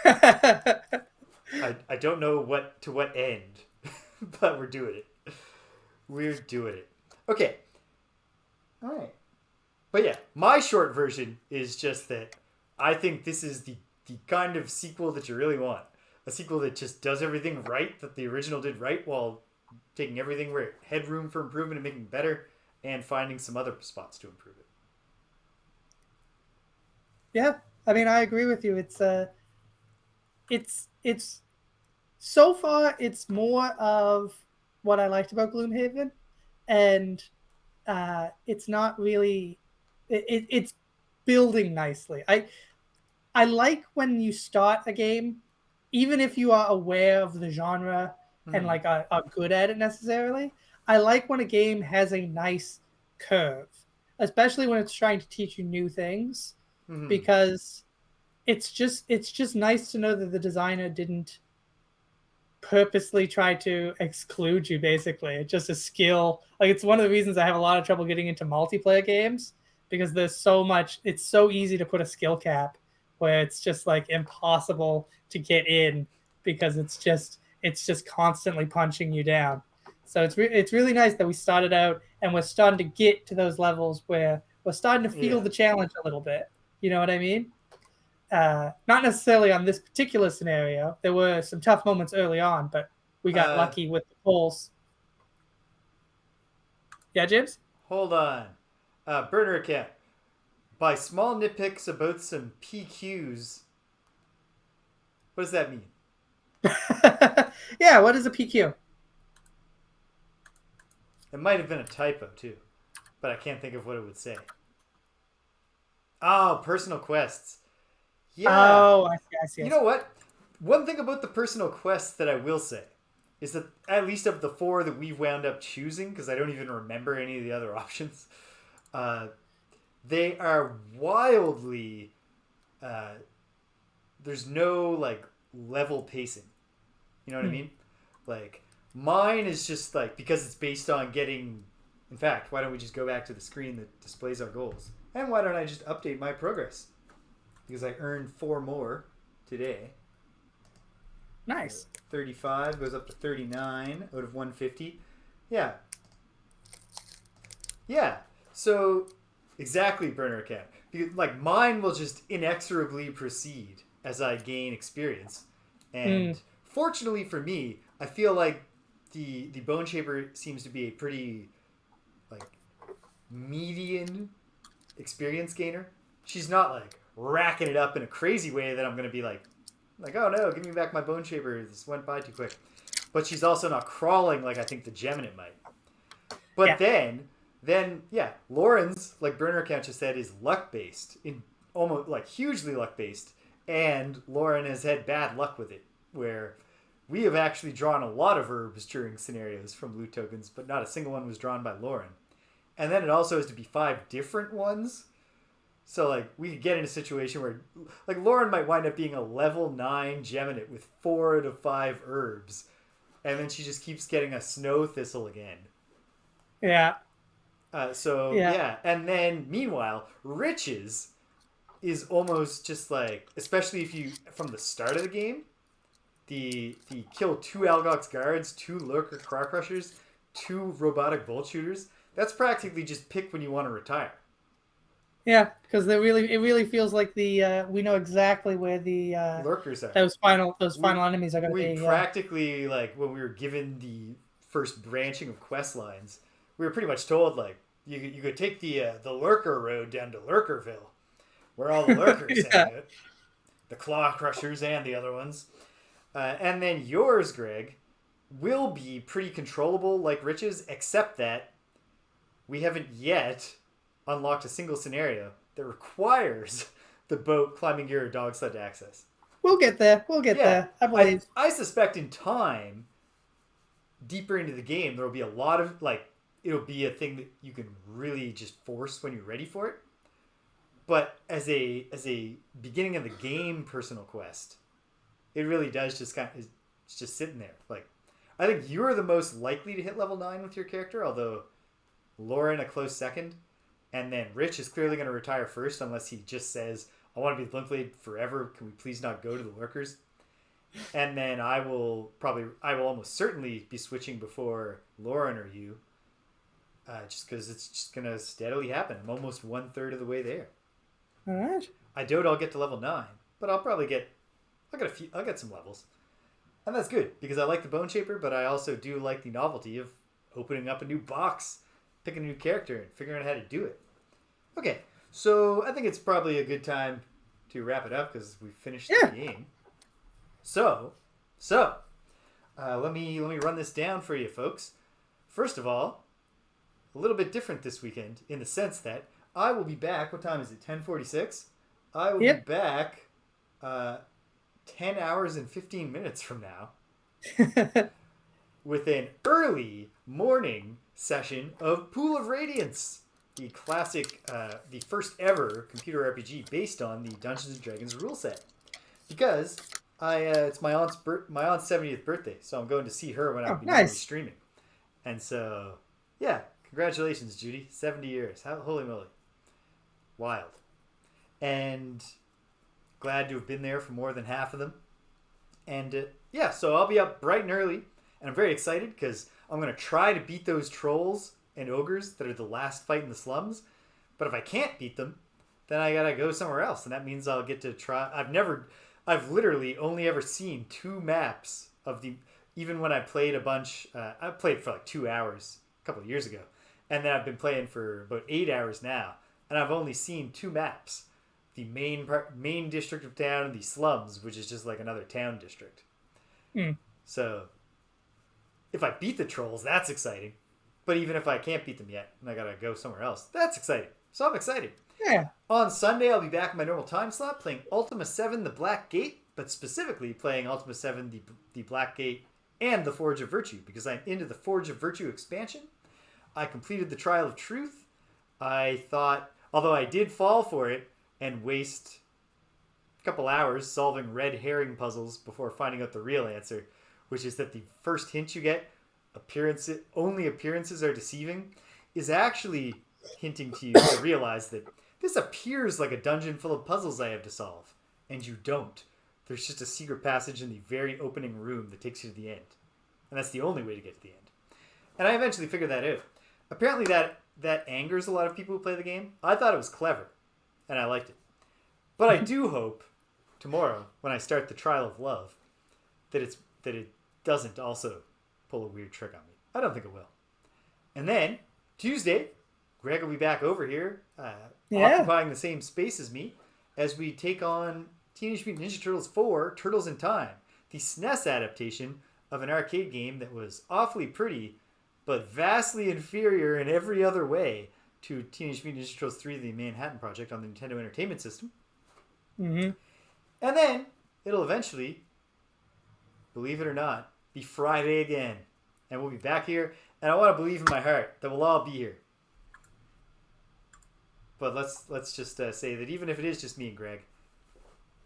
I don't know what end, but we're doing it. We're doing it. Okay. All right. But yeah, my short version is just that I think this is the kind of sequel that you really want. A sequel that just does everything right that the original did right while taking everything where it had room for improvement and making it better and finding some other spots to improve it. Yeah, I mean, I agree with you. It's so far it's more of what I liked about Gloomhaven, and it's not really it's building nicely. I like when you start a game, even if you are aware of the genre and like are good at it necessarily. I like when a game has a nice curve, especially when it's trying to teach you new things, because it's just nice to know that the designer didn't purposely try to exclude you. Basically, it's just a skill. Like, it's one of the reasons I have a lot of trouble getting into multiplayer games, because there's so much. It's so easy to put a skill cap where it's just like impossible to get in because it's just constantly punching you down. So it's really nice that we started out and we're starting to get to those levels where we're starting to feel the challenge a little bit. You know what I mean? Not necessarily on this particular scenario. There were some tough moments early on, but we got lucky with the pulls. Yeah, James? Hold on. Burner account. By small nitpicks about some PQs. What does that mean? Yeah, what is a PQ? It might have been a typo too, but I can't think of what it would say. Oh, personal quests. Yeah. Oh, I see. You know what? One thing about the personal quests that I will say is that at least of the 4 that we wound up choosing, because I don't even remember any of the other options, they are wildly. There's no like level pacing. You know what I mean? Like, mine is just like, because it's based on getting. In fact, why don't we just go back to the screen that displays our goals? And why don't I just update my progress? Because I earned 4 more today. Nice. 35 goes up to 39 out of 150. Yeah. So exactly, burner account. Like, mine will just inexorably proceed as I gain experience. And fortunately for me, I feel like the Bone Shaper seems to be a pretty like median experience gainer. She's not like racking it up in a crazy way that I'm going to be like, oh no, give me back my Bone Shaper. This went by too quick. But she's also not crawling like I think the Geminate might. But then, Lauren's, like burner account just said, is luck-based. In almost, like, hugely luck-based. And Lauren has had bad luck with it, where we have actually drawn a lot of herbs during scenarios from loot tokens, but not a single one was drawn by Lauren. And then it also has to be 5 different ones. So, like, we could get in a situation where, like, Lauren might wind up being a level 9 Geminate with 4 to 5 herbs. And then she just keeps getting a snow thistle again. Yeah. And then, meanwhile, Rich's is almost just like, especially if you, from the start of the game, the kill 2 Algox guards, 2 Lurker Craw Crushers, 2 robotic bolt shooters, that's practically just pick when you want to retire. Yeah, because it really feels like the we know exactly where the lurkers are. Those final enemies are going to be. We practically, like, when we were given the first branching of quest lines, we were pretty much told like you could take the Lurker road down to Lurkerville, where all the lurkers Yeah. hang out, the Claw Crushers and the other ones, and then yours, Greg, will be pretty controllable like Rich's, except that we haven't yet unlocked a single scenario that requires the boat climbing gear or dog sled to access. We'll get there. We'll get there. I believe. I suspect in time, deeper into the game, there will be a lot of like it'll be a thing that you can really just force when you're ready for it. But as a beginning of the game personal quest, it really does just it's just sitting there. Like I think you're the most likely to hit level 9 with your character, although Lauren a close second, and then Rich is clearly going to retire first unless he just says, "I want to be Blinkblade forever. Can we please not go to the lurkers?" And then I will almost certainly be switching before Lauren or you, just because it's just going to steadily happen. I'm almost 1/3 of the way there. All right. I doubt I'll get to level 9, but I'll get some levels. And that's good, because I like the Bone Shaper, but I also do like the novelty of opening up a new box, picking a new character, and figuring out how to do it. Okay, so I think it's probably a good time to wrap it up, because we've finished the game. So, let me run this down for you, folks. First of all, a little bit different this weekend, in the sense that I will be back. What time is it? 10:46. I will be back 10 hours and 15 minutes from now with an early morning session of Pool of Radiance, the classic, the first ever computer RPG based on the Dungeons and Dragons rule set. Because it's my aunt's 70th birthday, so I'm going to see her when I'm normally streaming. And so, yeah, congratulations, Judy. 70 years. Holy moly. Wild. And glad to have been there for more than half of them. And so I'll be up bright and early, and I'm very excited because I'm going to try to beat those trolls and ogres that are the last fight in the slums. But if I can't beat them, then I gotta go somewhere else, and that means I'll get to try. I've literally only ever seen 2 maps of the. Even when I played a bunch, I played for like 2 hours a couple of years ago, and then I've been playing for about 8 hours now. And I've only seen 2 maps. The main district of town and the slums, which is just like another town district. So, if I beat the trolls, that's exciting. But even if I can't beat them yet, and I gotta go somewhere else, that's exciting. So I'm excited. Yeah. On Sunday, I'll be back in my normal time slot, playing Ultima 7, The Black Gate, but specifically playing Ultima 7, the Black Gate, and the Forge of Virtue, because I'm into the Forge of Virtue expansion. I completed the Trial of Truth. I thought... Although I did fall for it and waste a couple hours solving red herring puzzles before finding out the real answer, which is that the first hint you get, only appearances are deceiving, is actually hinting to you to realize that this appears like a dungeon full of puzzles I have to solve, and you don't. There's just a secret passage in the very opening room that takes you to the end. And that's the only way to get to the end. And I eventually figured that out. Apparently that angers a lot of people who play the game. I thought it was clever, and I liked it. But I do hope tomorrow, when I start the Trial of Love, that it doesn't also pull a weird trick on me. I don't think it will. And then Tuesday, Greg will be back over here, occupying the same space as me, as we take on Teenage Mutant Ninja Turtles 4: Turtles in Time, the SNES adaptation of an arcade game that was awfully pretty, but vastly inferior in every other way to Teenage Mutant Ninja Turtles 3: The Manhattan Project on the Nintendo Entertainment System. Mm-hmm. And then it'll eventually, believe it or not, be Friday again. And we'll be back here. And I want to believe in my heart that we'll all be here. But let's just say that even if it is just me and Greg,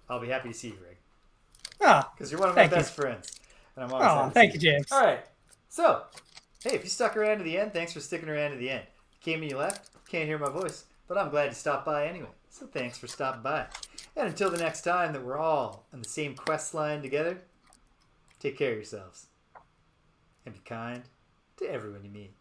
I'll be happy to see you, Greg. Because you're one of my best friends. And I'm always happy to thank see you, James. All right. So, hey, if you stuck around to the end, thanks for sticking around to the end. You came and you left, can't hear my voice, but I'm glad you stopped by anyway. So thanks for stopping by. And until the next time that we're all on the same quest line together, take care of yourselves. And be kind to everyone you meet.